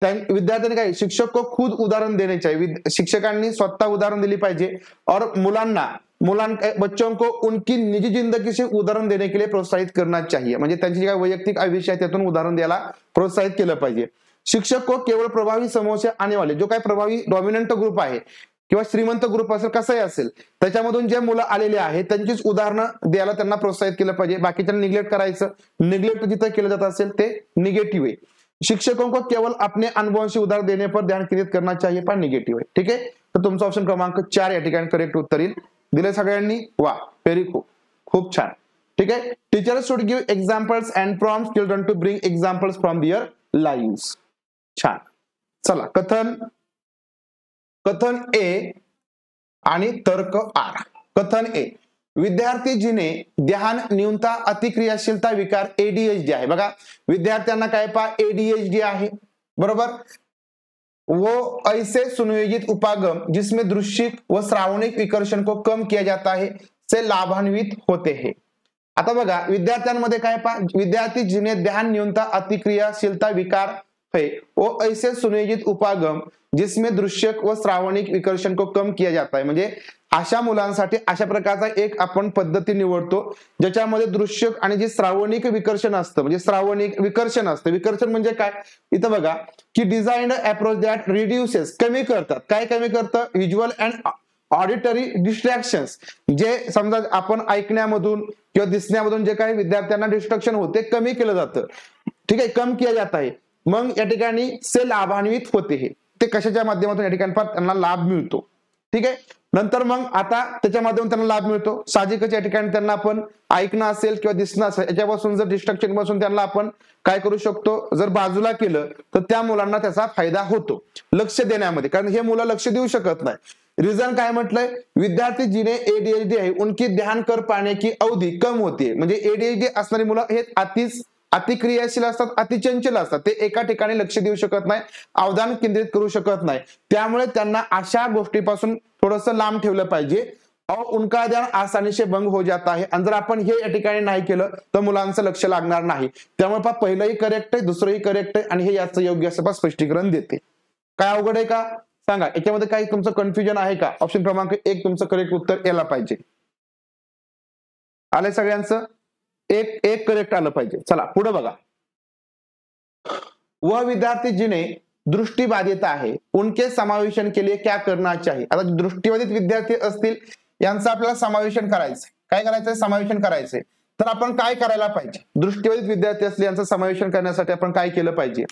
विद्यार्थ्यांनी काय, शिक्षक को खुद उदाहरण देने चाहिए, शिक्षकांनी स्वतः उदाहरण दिली पाहिजे. और बच्चों को उनकी निजी जिंदगी से उदाहरण देने के लिए प्रोत्साहित करना चाहिए. म्हणजे त्यांची काय वैयक्तिक आयुष्य आहे त्यातून उदाहरण द्यायला प्रोत्साहित केलं पाहिजे. शिक्षक को केवळ प्रभावी समूह से आने वाले, जो काही प्रभावी डॉमिनंट ग्रुप आहे किंवा श्रीमंत ग्रुप असेल कसंही असेल त्याच्यामधून जे मुलं आलेले आहेत त्यांचीच उदाहरणं द्यायला त्यांना प्रोत्साहित केलं पाहिजे. बाकीच्यांना निग्लेक्ट करायचं, निग्लेक्ट जिथं केलं जात असेल ते निगेटिव्ह आहे. शिक्षकों को केवल अपने अनुभवों से उदाहरण देने पर ध्यान केंद्रित करना चाहिए, पण निगेटिव्ह आहे. ठीक आहे, तर तुमचा ऑप्शन क्रमांक 4 या ठिकाणी करेक्ट उत्तर येईल. दिले सगळ्यांनी, वा व्हेरी गुड, खूप छान. ठीक आहे. Teachers should give examples and prompt children to bring examples from their lives. छान. चला कथन ए आणि तर्क आर. कथन ए, विद्यार्थी जिने ध्यान न्यूनता अतिक्रियाशीलता विकार एडीएचडी आहे. बघा विद्यार्थ्यांना काय पहा एडीएचडी आहे बरोबर. वो ऐसे सुनियोजित उपागम जिसमें दृश्यिक व श्रावणिक विकर्षण को कम किया जाता है से लाभान्वित होते हैं. आता बघा विद्यार्थ्यांमध्ये काय पहा, विद्यार्थी जिन्हें ध्यान न्यूनता अतिक्रियाशीलता विकार है वो ऐसे सुनियोजित उपागम जिसमें दृश्यक व श्रावणिक विकर्षण को कम किया जाता है. म्हणजे अशा मुलांसाठी अशा प्रकारचा एक आपण पद्धती निवडतो ज्याच्यामध्ये दृश्यक आणि जे श्रावणिक विकर्षण असतं, म्हणजे श्रावणिक विकर्षण असतं. विकर्षण म्हणजे काय, इथं बघा की डिझाइन्ड अप्रोच दॅट रिड्युसेस, कमी करतात. काय कमी करतं, व्हिज्युअल अँड ऑडिटरी डिस्ट्रॅक्शन्स, जे समजा आपण ऐकण्यामधून किंवा दिसण्यामधून जे काही विद्यार्थ्यांना डिस्ट्रॅक्शन होते कमी केलं जातं. ठीक आहे, कम किया जात आहे. मग या ठिकाणी से लाभान्वित होते हे, ते कशाच्या माध्यमातून या ठिकाणी त्यांना लाभ मिळतो. ठीक आहे. नंतर मग आता त्याच्या माध्यमातून त्यांना लाभ मिळतो. साहजिकच या ठिकाणी त्यांना आपण ऐकणं असेल किंवा दिसणं असेल याच्यापासून जर डिस्ट्रॅक्शन पासून त्यांना आपण काय करू शकतो, जर बाजूला केलं तर त्या मुलांना त्याचा फायदा होतो लक्ष देण्यामध्ये, कारण हे मुलं लक्ष देऊ शकत नाही. रिझन काय म्हटलंय, विद्यार्थी जिने एडीएचडी आहे उनकी ध्यान कर पाने की अवधी कम होती. म्हणजे एडीएचडी असणारी मुलं हे अतिक्रियाशील असतात, अतिचंचल असतात. ते एका ठिकाणी लक्ष देऊ शकत नाही, अवधान केंद्रित करू शकत नाही. त्यामुळे त्यांना अशा गोष्टीपासून थोडंसं लांब ठेवलं पाहिजे. और उनका ध्यान आसानी से भंग हो जाता है. आणि जर आपण हे या ठिकाणी नाही केलं तर मुलांचं लक्ष लागणार नाही. त्यामुळे पहा पहिलंही करेक्ट आहे, दुसरंही करेक्ट आहे आणि हे याचं योग्य असं स्पष्टीकरण देते. काय अवघड आहे का सांगा, याच्यामध्ये काही तुमचं कन्फ्युजन आहे का. ऑप्शन क्रमांक 1 तुमचं करेक्ट उत्तर यायला पाहिजे. आलंय सगळ्यांचं, एक करेक्ट आलं पाहिजे. चला पुढे बघा. वह विद्यार्थी जिन्हें दृष्टिबाधिता है उनके समावेशन के लिए क्या करना चाहिए. आता दृष्टिबाधित विद्यार्थी असतील यांचं आपल्याला समावेशन करायचंय. काय करायचंय, समावेशन करायचंय. तर आपण काय करायला पाहिजे, दृष्टिबाधित विद्यार्थी असले यांचं समावेशन करण्यासाठी आपण काय केलं पाहिजे.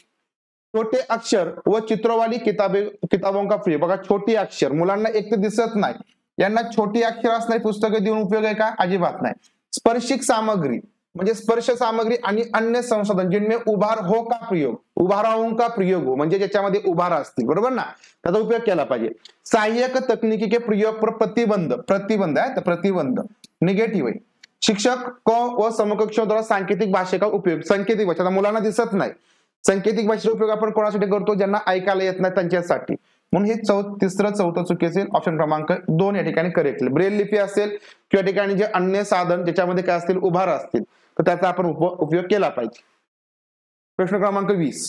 छोटे अक्षर व चित्रवाली किताबों का प्रयोग. बघा छोटी अक्षर मुलांना एक तर दिसत नाही, यांना छोटी अक्षर असणारी पुस्तकं देऊन उपयोग आहे का, अजिबात नाही. स्पर्शिक सामग्री म्हणजे स्पर्श सामग्री आणि अन्य संसाधन जिनमें उभार हो का प्रयोग, उभाराओं का प्रयोग हो, म्हणजे ज्याच्यामध्ये उभार असतील बरोबर ना, त्याचा उपयोग केला पाहिजे. सहाय्यक तकनीकी के प्रयोग पर प्रतिबंध आहे तर प्रतिबंध निगेटिव्ह आहे. शिक्षक को व समकक्षों द्वारा सांकेतिक भाषेचा उपयोग. सांकेतिक भाषा मुलांना दिसत नाही, सांकेतिक भाषेचा उपयोग आपण कोणासाठी करतो, ज्यांना ऐकायला येत नाही त्यांच्यासाठी. म्हणून हे तिसरं चौथं चुकीचे ऑप्शन क्रमांक 2 या ठिकाणी करेक्ट. ब्रेल लिपी असेल किंवा ठिकाणी जे अन्य साधन ज्याच्यामध्ये काय असतील उभार असतील तर त्याचा आपण उपयोग केला पाहिजे. प्रश्न क्रमांक 20.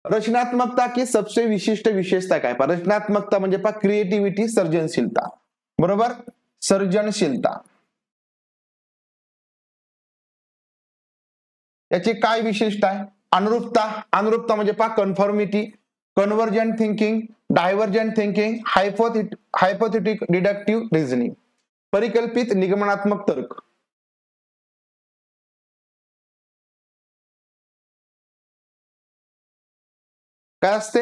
रचनात्मकता की सबसे विशिष्ट विशेषता काय? रचनात्मकता म्हणजे क्रिएटिव्हिटी, सर्जनशीलता. बरोबर, सर्जनशीलता. याची काय विशेषता आहे? अनुरूपता. अनुरूपता म्हणजे conformity, convergent thinking, divergent thinking, hypothetic deductive reasoning, परिकल्पित निगमनात्मक तर्क. काय असते?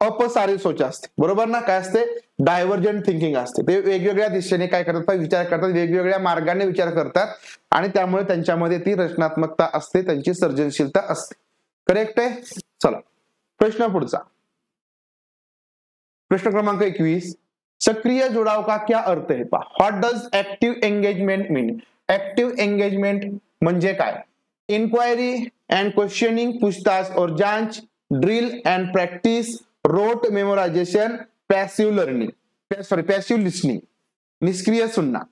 अपसारी सोच असते. बरोबर ना? काय असते? डायव्हर्जंट थिंकिंग असते. ते वेगवेगळ्या दिशेने काय करतात? विचार करतात, वेगवेगळ्या मार्गाने विचार करतात आणि त्यामुळे त्यांच्यामध्ये ती रचनात्मकता असते, त्यांची सर्जनशीलता असते. करेक्ट आहे? चला प्रश्न पुढचा. प्रश्न क्रमांक 21. सक्रिय जुड़ाव का क्या अर्थ है? What does active engagement mean? Active engagement म्हणजे काय? इंक्वायरी अँड क्वेश्चनिंग, पूछताछ और जांच, drill and practice, rote memorization, passive learning, passive listening, निष्क्रिय सुनना.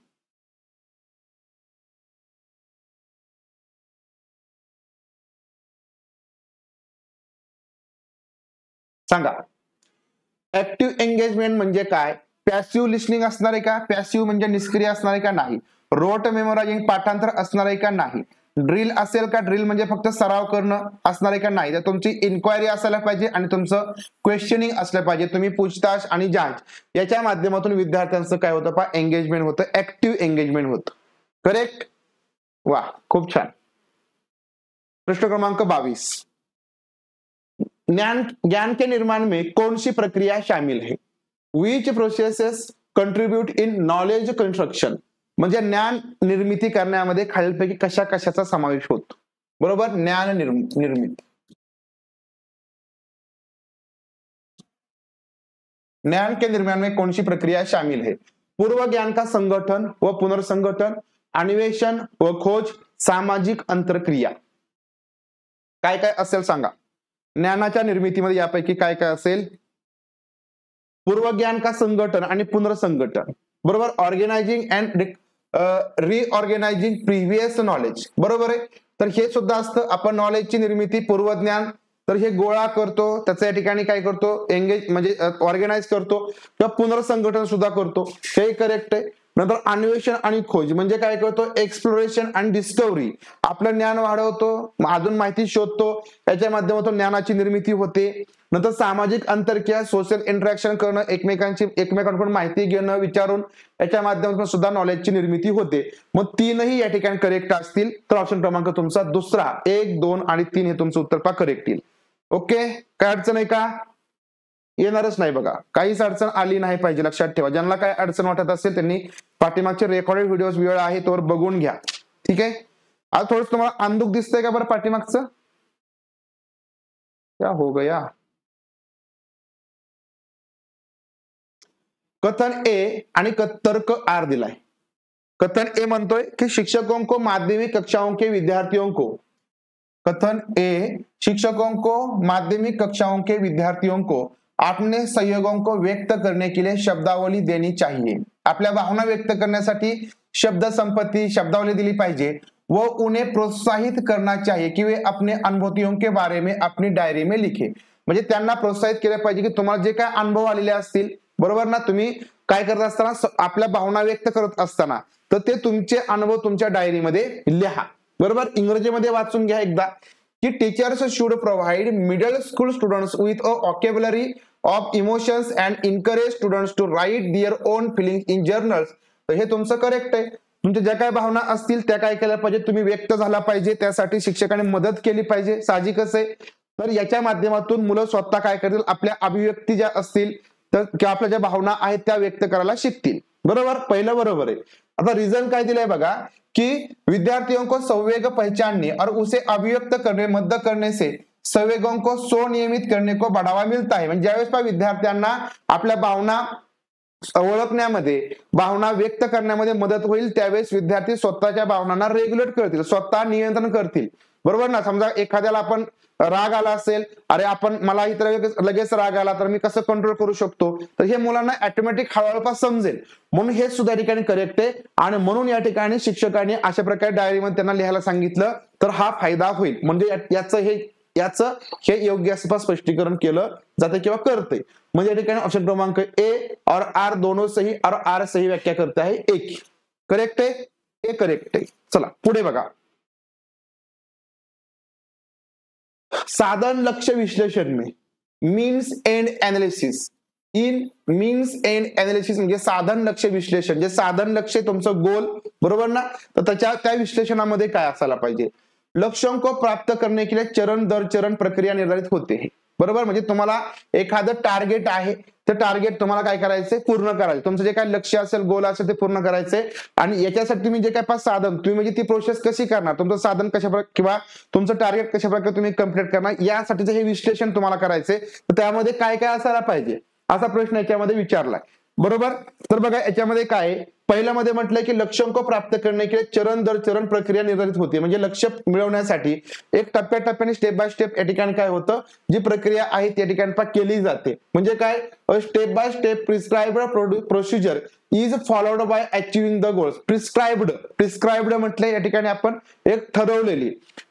सांगा. ऍक्टिव्ह एंगेजमेंट म्हणजे काय? पॅसिव्ह लिसनिंग असणार आहे का? पॅसिव्ह म्हणजे निष्क्रिय असणार आहे का? नाही. रोट मेमोरायझिंग, पाठांतर असणार आहे का? नाही. ड्रिल असेल का? ड्रिल म्हणजे फक्त सराव करणं असणार आहे का? नाही. तर तुमची इन्क्वायरी असायला पाहिजे आणि तुमचं क्वेश्चनिंग असलं पाहिजे. तुम्ही पूछताछ आणि जांच याच्या माध्यमातून विद्यार्थ्यांचं काय होतं? एंगेजमेंट होतं, ऍक्टिव्ह एंगेजमेंट होतं. करेक्ट? वा, खूप छान. प्रश्न क्रमांक 22. ज्ञान के निर्माण में कौन सी प्रक्रिया शामिल है? Which processes contribute in knowledge construction? म्हणजे ज्ञान निर्मिती करण्यामध्ये खालीलपैकी कशा कशाचा समावेश होतो? बरोबर, ज्ञान निर्मिती. ज्ञान के निर्माण में कौन सी प्रक्रिया शामिल है? पूर्व ज्ञान का संगठन व पुनर्संगठन, अन्वेषण व खोज, सामाजिक अंतरक्रिया. काय काय असेल सांगा. ज्ञानाच्या निर्मितीमध्ये यापैकी काय काय असेल? पूर्व ज्ञान का संगठन आणि पुनर्संगठन. बरोबर, ऑर्गेनायझिंग अँड रिऑर्गेनायझिंग प्रिव्हियस नॉलेज. बरोबर आहे. तर हे सुद्धा असतं. आपण नॉलेजची निर्मिती, पूर्व ज्ञान तर हे गोळा करतो, त्याच्या या ठिकाणी काय करतो? एंगेज म्हणजे ऑर्गनाइज करतो किंवा पुनर्संघटन सुद्धा करतो. हे करेक्ट आहे. नंतर अन्वेषण आणि खोज म्हणजे काय करतो? एक्सप्लोरेशन आणि डिस्कव्हरी. आपलं ज्ञान वाढवतो, अजून माहिती शोधतो, त्याच्या माध्यमातून ज्ञानाची निर्मिती होते. नंतर सामाजिक अंतरक्रिया, सोशल इंटरॅक्शन करणं, एकमेकांकडून माहिती घेणं, विचारून याच्या माध्यमातून सुद्धा नॉलेजची निर्मिती होते. मग तीनही या ठिकाणी करेक्ट असतील तर ऑप्शन क्रमांक तुमचा दुसरा 1, 2 आणि 3 हे तुमचं उत्तर करेक्ट येईल. ओके, काय अडचण आहे का? येणारच नाही बघा, काहीच अडचण आली नाही पाहिजे, लक्षात ठेवा. ज्यांना काय अडचण वाटत असेल त्यांनी पाठीमागचे रेकॉर्डेड व्हिडिओज वेळ आहे तोवर बघून घ्या. ठीक आहे. आज थोडं तुम्हाला अंधुक दिसतंय का बरं पाठीमागचं? क्या हो गया? कथन ए आणि तर्क आर दिलाय. कथन ए म्हणतोय की शिक्षकों को माध्यमिक कक्षाओं के विद्यार्थियों को, कथन ए, शिक्षकों को माध्यमिक कक्षाओं के विद्यार्थियों को अपने संयोगों को व्यक्त करने के लिए शब्दावली देनी चाहिए. आपल्या भावना व्यक्त करण्यासाठी शब्द संपत्ती, शब्दावली दिली पाहिजे व उन्हें प्रोत्साहित करना चाहिए कि वे अपने अनुभूतियों के बारे में अपनी डायरी में लिखे. म्हणजे त्यांना प्रोत्साहित केलं पाहिजे की तुम्हाला जे काय अनुभव आलेले असतील, बरोबर ना, तुम्ही काय करत असताना आपल्या भावना व्यक्त करत असताना तर ते तुमचे अनुभव तुमच्या डायरीमध्ये लिहा. बरोबर. इंग्रजीमध्ये वाचून घ्या एकदा की teachers should provide middle school students with a vocabulary of emotions and encourage students to write their own feeling in journals. तर हे तुमचं करेक्ट आहे. तुमच्या ज्या काय भावना असतील त्या काय केल्या पाहिजे, तुम्ही व्यक्त झाला पाहिजे, त्यासाठी शिक्षकांनी मदत केली पाहिजे, साहजिकच आहे. तर याच्या माध्यमातून मुलं स्वतः काय करतील, आपल्या अभिव्यक्ती ज्या असतील तर किंवा आपल्या ज्या भावना आहेत त्या व्यक्त करायला शिकतील. बरोबर, पहिलं बरोबर आहे. आता रिझन काय दिलंय बघा कि विद्यार्थियों को संवेग पहचानने और उसे अभिव्यक्त करने मदद करने से संवेगों को स्वनियमित करने को बढ़ावा मिलता है. म्हणजे ज्यावेळेस विद्यार्थ्यांना आपल्या भावना ओळखण्यामध्ये, भावना व्यक्त करण्यामध्ये मदत होईल, त्यावेळेस विद्यार्थी स्वतःच्या भावनांना रेग्युलेट करतील, स्वतः नियंत्रण करतील, बरोबर ना. समजा एखाद्याला आपण राग आला असेल, अरे आपण मला इतर लगेच राग आला तर मी कसं कंट्रोल करू शकतो, तर हे मुलांना ऑटोमॅटिक हळूहळू समजेल. म्हणून हे सुद्धा या ठिकाणी करेक्ट आहे. आणि म्हणून या ठिकाणी शिक्षकांनी अशा प्रकारे डायरीमध्ये त्यांना लिहायला सांगितलं, तर हा फायदा होईल. म्हणजे याचं हे योग्य असं स्पष्टीकरण केलं जाते किंवा करते. म्हणजे या ठिकाणी ऑप्शन क्रमांक ए और आर दोनों सही और आर सही व्याख्या करता है एक. करेक्ट आहे, हे करेक्ट आहे. चला पुढे बघा. साधन लक्ष्य विश्लेषण में means end analysis. In means end analysis म्हणजे साधन लक्ष्य विश्लेषण, जे साधन लक्ष्य तुमचं गोल, बरोबर ना, तर त्या विश्लेषणामध्ये काय असायला पाहिजे. लक्ष्यों को प्राप्त करने के लिए चरण दर चरण प्रक्रिया निर्धारित होते हैं, बरोबर. म्हणजे तुम्हाला एखादं टार्गेट आहे, ते टार्गेट तुम्हाला काय करायचंय, पूर्ण करायचं. तुमचं जे काय लक्ष्य असेल, गोल असेल ते पूर्ण करायचंय. आणि याच्यासाठी तुम्ही जे काय पाच साधन, तुम्ही म्हणजे ती प्रोसेस कशी करणार, तुमचं साधन कशा प्रकारे किंवा तुमचं टार्गेट कशा प्रकारे तुम्ही कम्प्लीट करणार, यासाठीचं हे विश्लेषण तुम्हाला करायचंय. तर त्यामध्ये काय काय असायला पाहिजे असा प्रश्न याच्यामध्ये विचारलाय, बरोबर. तर बघा याच्यामध्ये काय पहिल्यामध्ये म्हटलंय की लक्ष्यों को प्राप्त करने के लिए चरण दर चरण प्रक्रिया निर्धारित होते. म्हणजे लक्ष्य मिळवण्यासाठी एक टप्प्याटप्प्याने स्टेप बाय स्टेप या ठिकाणी काय होतं, जी प्रक्रिया आहे त्या ठिकाणी केली जाते. म्हणजे काय, step by step prescribed procedure is followed by achieving the goals. Prescribed म्हटलंय या ठिकाणी आपण एक ठरवलेली.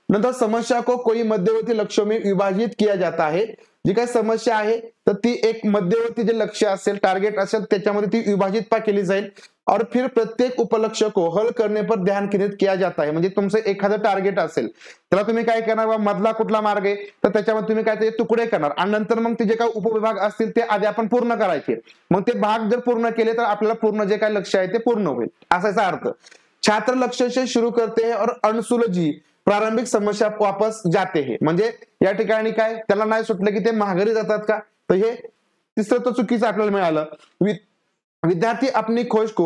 नंतर समस्या को कोई मध्यवर्ती लक्ष्यों में विभाजित किया जाता है. जी काही समस्या आहे तर ती एक मध्यवर्ती जे लक्ष्य असेल, टार्गेट असेल, त्याच्यामध्ये ती विभाजित केली जाईल. और फिर प्रत्येक उपलक्ष्य को हल करने पर ध्यान केंद्रित किया जाता है. म्हणजे तुमचं एखादं टार्गेट असेल, त्याला तुम्ही काय करणार, मधला कुठला मार्ग आहे तर त्याच्यामध्ये तुम्ही काय ते तुकडे करणार आणि नंतर मग ते जे काही उपविभाग असतील ते आधी आपण पूर्ण करायचे. मग ते भाग जर पूर्ण केले तर आपल्याला पूर्ण जे काही लक्ष्य आहे ते पूर्ण होईल, असाचा अर्थ. छात्र लक्ष्य से शुरू करते हैं और अनसुलझी प्रारंभिक समस्या वापस जाते हैं. म्हणजे या ठिकाणी काय त्याला नाही सुटलं की ते माघारी जातात का, तर हे तिसरं तर चुकीचं आपल्याला मिळालं. विद्यार्थी अपनी खोज को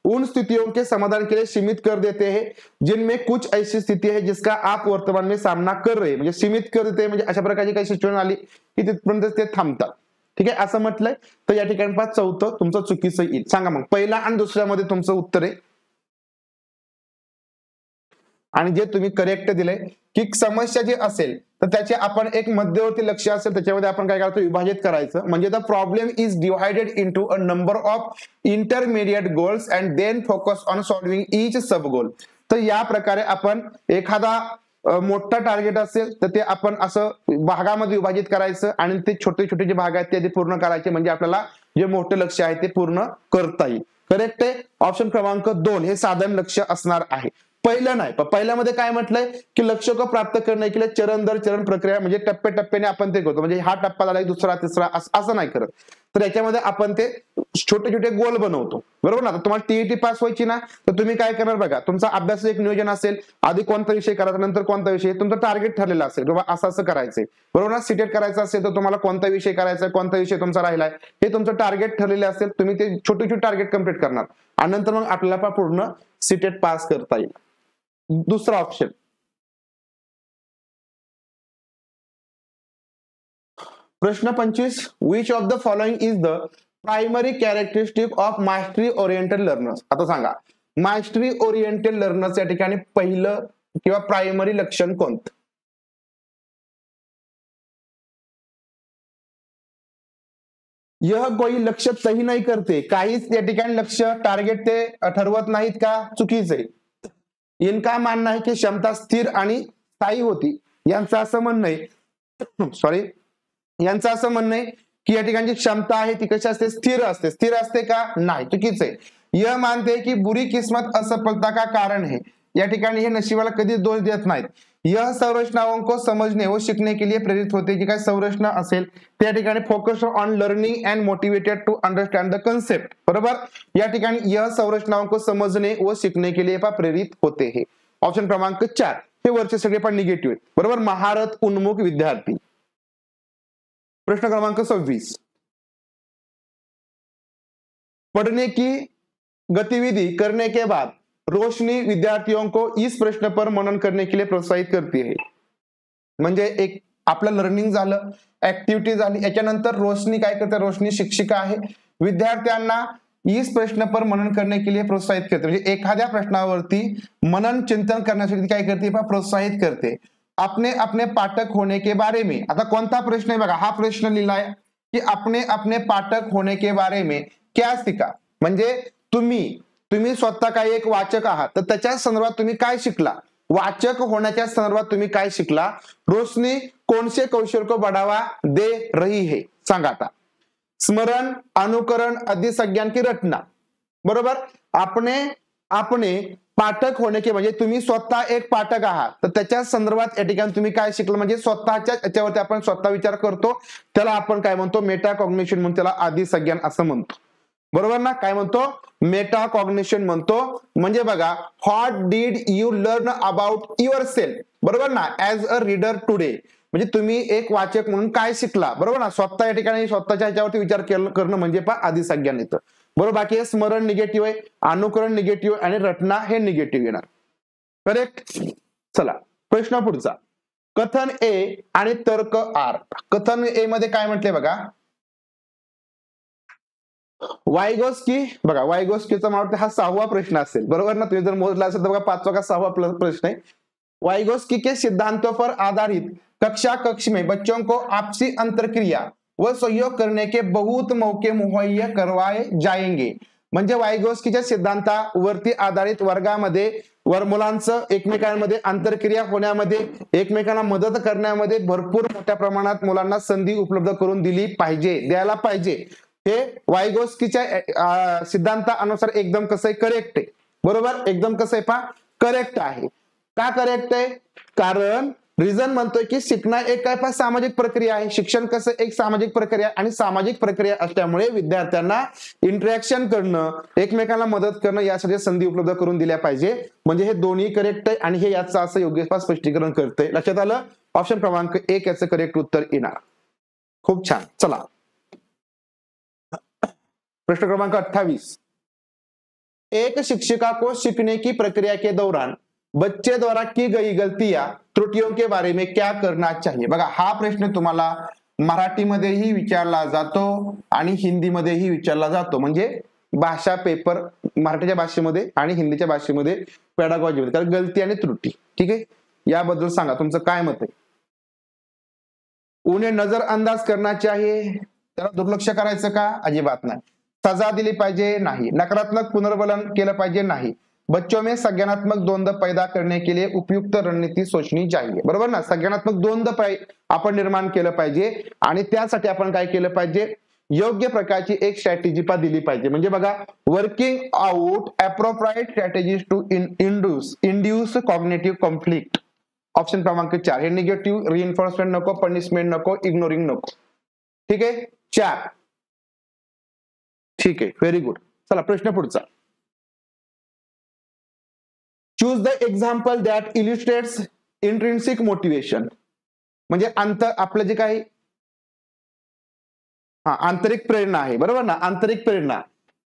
उन स्थितियों के समाधान के लिए सीमित कर देते हैं जिनमें कुछ ऐसी स्थिति है जिसका आप वर्तमान में सामना कर रहे. म्हणजे सीमित कर देते म्हणजे अशा प्रकारची काही सिच्युएशन आली की तिथपर्यंत ते थांबतात. ठीक आहे, असं म्हटलंय. तर या ठिकाणी पाच चौथं तुमचं चुकीचं येईल. सांगा मग पहिला आणि दुसऱ्यामध्ये तुमचं उत्तर आहे. आणि जे तुम्ही करेक्ट दिलंय की समस्या जी असेल तर त्याचे आपण एक मध्यवर्ती लक्ष्य असेल त्याच्यामध्ये आपण काय करतो, विभाजित करायचं. म्हणजे the problem is divided into a number of intermediate goals and then focus on solving each sub goal. तर या प्रकारे आपण एखादा मोठा टार्गेट असेल तर ते आपण असं भागामध्ये विभाजित करायचं आणि ते छोटे छोटे जे भाग आहेत ते पूर्ण करायचे. म्हणजे आपल्याला जे मोठे लक्ष्य आहे ते पूर्ण करता येईल. करेक्ट आहे. ऑप्शन क्रमांक 2 हे साधन लक्ष्य असणार आहे. पहिलं नाही, पण पहिल्यामध्ये काय म्हटलंय की लक्ष्य को प्राप्त करणे के लिए चरण दर चरण प्रक्रिया, म्हणजे टप्प्याटप्प्याने आपण ते करतो. म्हणजे हा टप्पा झाला दुसरा तिसरा असं नाही करत. तर याच्यामध्ये आपण ते छोटे छोटे गोल बनवतो, बरोबर ना. तुम्हाला टीईटी पास व्हायची ना, तर तुम्ही काय करणार बघा, तुमचा अभ्यास एक नियोजन असेल, आधी कोणता विषय करायचा नंतर कोणता विषय, तुमचं टार्गेट ठरलेलं असेल किंवा असं असं करायचंय, बरोबर ना. सीटेट करायचं असेल तर तुम्हाला कोणता विषय करायचा, कोणता विषय तुमचा राहिलाय हे तुमचं टार्गेट ठरलेलं असेल. तुम्ही ते छोटे छोटे टार्गेट कम्प्लीट करणार आणि नंतर मग आपल्याला पूर्ण सीटेट पास करता येईल. दुसरा ऑप्शन प्रश्न 25 which of the following is the primary characteristic of mastery oriented learners. आता सांगा मास्टरी ओरिएंटेड लर्नर्स या ठिकाणी पहिलं किंवा प्रायमरी लक्षण कोणतं. यह कोई लक्ष्य तही नाही करते, काहीच या ठिकाणी लक्ष्य टार्गेट ते ठरवत नाहीत का, चुकीचं आहे. इनका मानना है की क्षमता स्थिर आणि स्थायी होती. यांचं असं म्हणणं आहे, सॉरी, यांचं असं म्हणणं आहे की या ठिकाणी क्षमता आहे ती कशी असते, स्थिर असते. स्थिर असते का, नाही, चुकीचं आहे. यह मानते की बुरी किस्मत असफलता का कारण है. या ठिकाणी हे नशिबाला कधीच दोष देत नाहीत. यह संरचनाओं को समझने व शिकने के लिए प्रेरित होते. जी काय संरचना असेल त्या ठिकाणी focus on learning and motivated to understand the concept, बरोबर. या ठिकाणी यह संरचनाओं को समझने व शिकने के लिए प्रेरित होते हैं. ऑप्शन क्रमांक 4 हे वरचे सगळे पण निगेटिव्ह आहेत, बरोबर. महारत उन्मुख विद्यार्थी. प्रश्न क्रमांक 26 पढ़ने की गतिविधि करने के बाद रोशनी विद्यार्थियों को इस प्रश्न पर मनन करने के लिए प्रोत्साहित करती है. म्हणजे एक आपलं लर्निंग झालं, ऍक्टिव्हिटी झाली, याच्यानंतर रोशनी काय करते, रोशनी शिक्षिका आहे, विद्यार्थ्यांना इस प्रश्न पर मनन करने के लिए प्रोत्साहित करते, म्हणजे एखाद्या प्रश्नावरती मनन चिंतन करण्यासाठी काय करते, प्रोत्साहित करते. अपने अपने पाठक होने के बारे में, आता कोणता प्रश्न आहे बघा, हा प्रश्न लिहिलाय की अपने अपने पाठक होने के बारे में क्या सीखा, म्हणजे तुम्ही स्वतः काय एक वाचक आहात तर त्याच्या संदर्भात तुम्ही काय शिकला, वाचक होण्याच्या संदर्भात तुम्ही काय शिकला. रोशनी कोणसे कौशल को बढ़ावा दे रही है, सांगा आता. स्मरण, अनुकरण, अधिसंज्ञान की रचना, बरोबर. आपने पाठक होणे के म्हणजे तुम्ही स्वतः एक पाठक आहात तर त्याच्या संदर्भात या ठिकाणी तुम्ही काय शिकलं, म्हणजे स्वतःच्या याच्यावरती आपण स्वतः विचार करतो त्याला आपण काय म्हणतो, मेटा कॉग्निशन म्हणून त्याला अधिसंज्ञान असं म्हणतो, बरोबर ना. काय म्हणतो, मेटा कॉग्निशन म्हणतो. म्हणजे बघा, what did you learn about yourself, बरोबर ना, ऍज अ रीडर टुडे, म्हणजे तुम्ही एक वाचक म्हणून काय शिकला, बरोबर ना. स्वतः या ठिकाणी स्वतःच्या ह्याच्यावरती विचार करणं म्हणजे अधिसंज्ञान येतं, बरोबर. बाकी हे स्मरण निगेटिव्ह आहे, अनुकरण निगेटिव्ह आणि रचना हे निगेटिव्ह येणार, करेक्ट. चला प्रश्न पुढचा. कथन ए आणि तर्क आर. कथन ए मध्ये काय म्हटले बघा, वायगोस्की, बघा वायगोस्कीचा मला वाटतं हा 6वा प्रश्न असेल, बरोबर ना. तुम्ही जर मोजला असेल तर बघा 5वा का 6वा प्रश्न आहे. वायगोस्की के सिद्धांतों पर आधारित कक्षा कक्ष में बच्चों को आपसी अंतरक्रिया व सहयोग करने के बहुत मौके मुहैया करवाए जाएंगे, म्हणजे वायगोस्कीच्या सिद्धांतावरती आधारित वर्गामध्ये मुलांचं एकमेकांमध्ये आंतरक्रिया होण्यामध्ये, एकमेकांना मदत करण्यामध्ये भरपूर मोठ्या प्रमाणात मुलांना संधी उपलब्ध करून द्यायला पाहिजे. हे वायगोस्कीच्या सिद्धांतानुसार एकदम कसं आहे, करेक्ट आहे, बरोबर. एकदम कसं आहे करेक्ट आहे. का करेक्ट आहे, कारण रिझन म्हणतोय की शिकणं एक काय सामाजिक प्रक्रिया आहे. शिक्षण कसं एक सामाजिक प्रक्रिया आणि सामाजिक प्रक्रिया असल्यामुळे विद्यार्थ्यांना इंटरॅक्शन करणं, एकमेकांना मदत करणं यासाठी संधी उपलब्ध करून दिल्या पाहिजे. म्हणजे हे दोन्ही करेक्ट आहे आणि हे याचं असं योग्य स्पष्टीकरण करतंय. लक्षात आलं. ऑप्शन क्रमांक 1 याचं करेक्ट उत्तर येणार. खूप छान. चला प्रश्न क्रमांक 28. एक शिक्षिका को सीखने की प्रक्रिया के दौरान बच्चे द्वारा की गई गलतियां त्रुटियों के बारे में क्या करना चाहिए. बघा हा प्रश्न तुम्हाला मराठीमध्येही विचारला जातो आणि हिंदीमध्येही विचारला जातो, म्हणजे भाषा पेपर मराठीच्या भाषेमध्ये आणि हिंदीच्या भाषेमध्ये पेडागॉजी, कारण गलती आणि त्रुटी. ठीक आहे, याबद्दल सांगा तुमचं काय मत आहे. उन्हें नजरअंदाज करना चाहिए, त्याला दुर्लक्ष करायचं का, अजिबात नाही. सजा दिली पाहिजे, नाही. नकारात्मक पुनर्वलन केलं पाहिजे, नाही. बच्चों में संज्ञानात्मक द्वंद्व पैदा करने के लिए उपयुक्त रणनीति सोचनी चाहिए, बरोबर ना. संज्ञानात्मक द्वंद्व आपण निर्माण केलं पाहिजे आणि त्यासाठी आपण काय केलं पाहिजे, योग्य प्रकारची एक स्ट्रॅटेजी दिली पाहिजे. म्हणजे बघा, working out appropriate strategies to induce cognitive conflict. Option क्रमांक 4 हे निगेटिव्ह, रिइन्फोर्समेंट नको, पनिशमेंट नको, इग्नोरिंग नको. ठीक आहे, 4. ठीक आहे, व्हेरी गुड. चला प्रश्न पुढचा. Choose the example that illustrates intrinsic motivation, म्हणजे आपलं जे काही आंतरिक प्रेरणा आहे, बरोबर ना. आंतरिक प्रेरणा,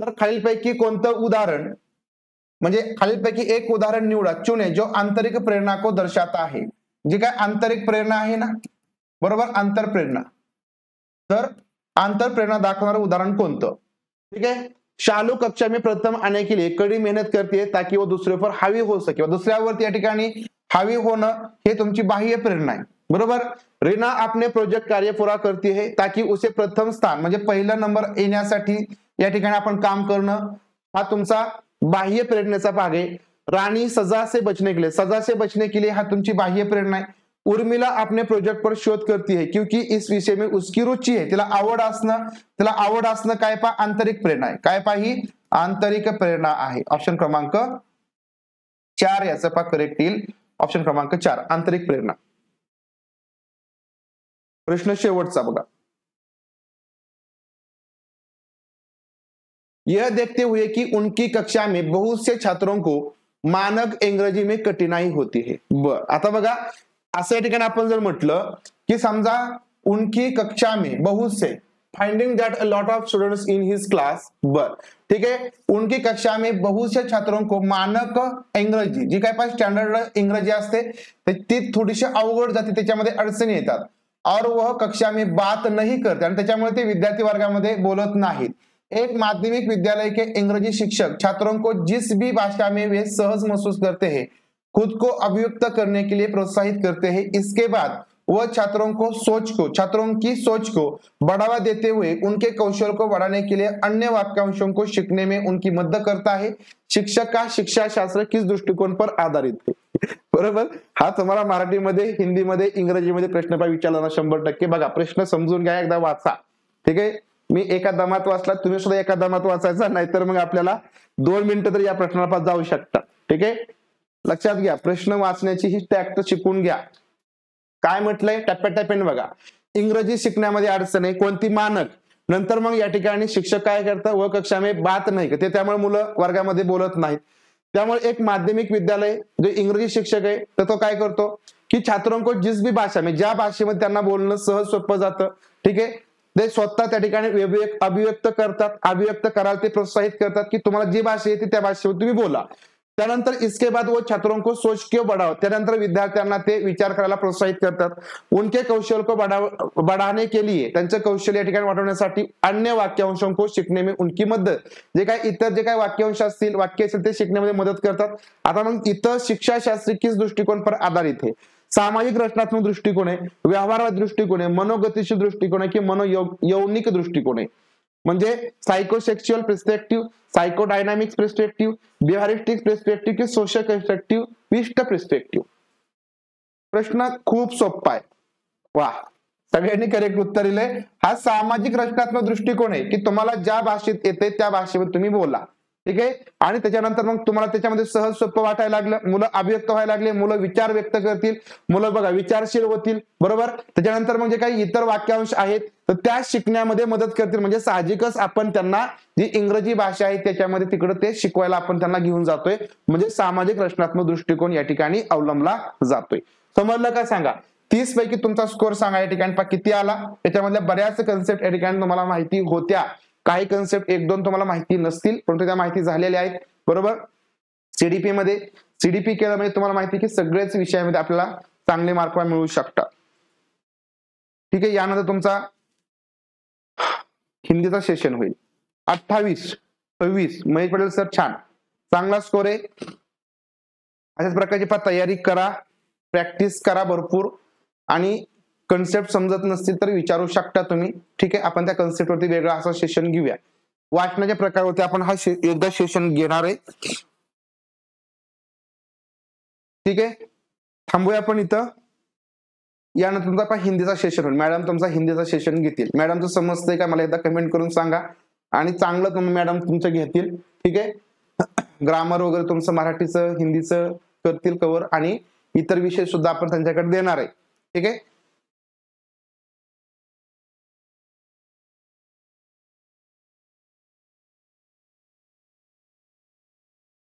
तर खालीलपैकी कोणतं उदाहरण, म्हणजे खालीलपैकी एक उदाहरण निवडा, चुने जो आंतरिक प्रेरणा को दर्शाता है. जी काय आंतरिक प्रेरणा आहे ना, बरोबर, आंतरप्रेरणा. तर आंतरप्रेरणा दाखवणारं उदाहरण कोणतं. ठीक है. शालू कक्षा में प्रथम आने के लिए कड़ी मेहनत करती है ताकि वो दूसरे पर हावी हो सके. दुसऱ्यावरती या ठिकाणी हावी होणं हे तुमची बाह्य प्रेरणा आहे, बरोबर. रीना अपने प्रोजेक्ट कार्य पूरा करती है ताकि उसे प्रथम स्थान म्हणजे पहिला नंबर येण्यासाठी या ठिकाणी आपण काम करणं हा तुमचा बाह्य प्रेरणेचा भाग आहे. राणी सजा से बचने के लिए हा तुमची बाह्य प्रेरणा आहे. उर्मिला अपने प्रोजेक्ट पर शोध करती है क्योंकि इस विषय में उसकी रुचि है. तिला आवड असणं काय आंतरिक प्रेरणा आहे. काय ही आंतरिक प्रेरणा आहे. ऑप्शन क्रमांक 4 याचं करेक्ट येईल. ऑप्शन क्रमांक 4 आंतरिक प्रेरणा. प्रश्न शेवटचा बघा. यह देखते हुए कि उनकी कक्षा में बहुत से छात्रों को मानक इंग्रजी में कठिनाई होती है. आता बघा, असं या ठिकाणी आपण जर म्हटलं की समजा उनकी कक्षा में बहुत से, finding that a lot of students in his class. ठीक है, उनकी कक्षा में बहुत से छात्रों को मानक इंग्रजी जी काय स्टँडर्ड इंग्रजी असते ती थोडीशी अवघड जाते, त्याच्यामध्ये अडचणी येतात. और वह कक्षा में बात नहीं करते आणि त्याच्यामुळे ते विद्यार्थी वर्गामध्ये बोलत नाहीत. एक माध्यमिक विद्यालय के इंग्रजी शिक्षक छात्रों को जिस भी भाषा में वे सहज महसूस करते हैं खुद को अभिव्यक्त करने के लिए प्रोत्साहित करते हैं। इसके बाद वह छात्रों की सोच को बढ़ावा देते हुए उनके कौशल को बढ़ाने के लिए अन्य वाक्यांशों को सीखने में उनकी मदद करता है। शिक्षक का शिक्षा शास्त्र किस दृष्टिकोन पर आधारित है? बरोबर, हा तुम्हाला मराठीमध्ये, हिंदीमध्ये, इंग्रजीमध्ये प्रश्न विचारला ना 100%. बघा, प्रश्न समजून घ्या, एकदा वाचा. ठीक आहे, मी एका दमात वाचला, तुम्ही सुद्धा एका दमात वाचायचा, नाहीतर मग आपल्याला 2 मिनिटं तरी या प्रश्नाला जाऊ शकतात. ठीक आहे, लक्षात घ्या, प्रश्न वाचण्याची ही टॅक्ट शिकून घ्या. काय म्हटलंय टप्प्याटप्प्याने बघा. इंग्रजी शिकण्यामध्ये अडचण आहे कोणती? मानक. नंतर मग या ठिकाणी शिक्षक काय करतात? व कक्षा में बात नाही करते, त्यामुळे मुलं वर्गामध्ये बोलत नाहीत. त्यामुळे एक माध्यमिक विद्यालय जो इंग्रजी शिक्षक आहे तर तो काय करतो की छात्रों को जिस भी भाषा में, ज्या भाषेमध्ये त्यांना बोलणं सहज सोपं जातं, ठीक आहे, ते स्वतः त्या ठिकाणी अभिव्यक्त करतात, अभिव्यक्त करायला ते प्रोत्साहित करतात की तुम्हाला जी भाषा येते त्या भाषेवर तुम्ही बोला. त्यानंतर इसके बाद वो छात्रों को सोच क्यों बढ़ाओ, त्यानंतर विद्यार्थ्यांना ते विचार करायला प्रोत्साहित करतात. उनके कौशल को बढ़ाने के लिए, त्यांचं कौशल्य या ठिकाणी वाढवण्यासाठी अन्य वाक्यांशों को सीखने में उनकी मदत, जे काही इतर जे काही वाक्यांश असतील, वाक्य असेल ते शिकण्यामध्ये मदत करतात. आता मग इथं शिक्षाशास्त्री किस दृष्टिकोन पर आधारित है? सामाजिक रचनात्मक दृष्टिकोन आहे, व्यवहारवादी दृष्टिकोन आहे, मनोगतिशील दृष्टिकोन आहे की मनोयौनिक दृष्टिकोन आहे. म्हणजे psychosexual perspective, सायकोडायनामिक्स perspective, behaviouristic perspective की सोशल पर्स्पेक्टिव्ह, विशिष्ट पर्स्पेक्टिव्ह. प्रश्न खूप सोपा आहे. वा, सगळ्यांनी करेक्ट उत्तर दिलंय. हा सामाजिक रचनात्मक दृष्टिकोन आहे की तुम्हाला ज्या भाषेत येते त्या भाषेवर तुम्ही बोला. ठीक आहे, आणि त्याच्यानंतर मग तुम्हाला त्याच्यामध्ये सहज सोपं वाटायला लागलं, मुलं अभिव्यक्त व्हायला लागले, मुलं विचार व्यक्त करतील, मुलं बघा विचारशील होतील. बरोबर, त्याच्यानंतर मग जे काही इतर वाक्यांश आहेत तर त्या शिकण्यामध्ये मदत करतील. म्हणजे साहजिकच आपण त्यांना जी इंग्रजी भाषा आहे त्याच्यामध्ये तिकडे ते शिकवायला आपण त्यांना घेऊन जातोय. म्हणजे सामाजिक रचनात्मक दृष्टिकोन या ठिकाणी अवलंबला जातोय. समजलं का सांगा? 30 पैकी तुमचा स्कोर सांगा या ठिकाणी किती आला. त्याच्यामधल्या बऱ्याच कन्सेप्ट या ठिकाणी तुम्हाला माहिती होत्या, काही कन्सेप्ट 1-2 तुम्हाला माहिती नसतील, परंतु त्या माहिती झालेल्या आहेत. बरोबर, सीडीपी मध्ये सीडीपी केलं म्हणजे तुम्हाला माहिती की सगळ्याच विषयामध्ये आपल्याला चांगले मार्क मिळू शकतात. ठीक आहे, यानंतर तुमचा हिंदीचा सेशन होईल 28-26. महेश पटेल सर, छान, चांगला स्कोर आहे. अशाच प्रकारची तयारी करा, प्रॅक्टिस करा भरपूर, आणि कन्सेप्ट समजत नसतील तर विचारू शकता तुम्ही. ठीक आहे, आपण त्या कन्सेप्ट वरती वेगळा असं सेशन घेऊया. वाचनाच्या प्रकारावरती आपण हा एकदा सेशन घेणार आहे. ठीक आहे, थांबूया आपण इथं. यानंतर तुमचा हिंदीचा सेशन होईल. मॅडम तुमचा हिंदीचा सेशन घेतील. मॅडमचं समजतंय का मला एकदा कमेंट करून सांगा, आणि चांगलं तुम्ही मॅडम तुमचं घेतील. ठीक आहे, ग्रामर वगैरे तुमचं मराठीचं हिंदीचं करतील कव्हर, आणि इतर विषय सुद्धा आपण त्यांच्याकडे देणार आहे. ठीक आहे,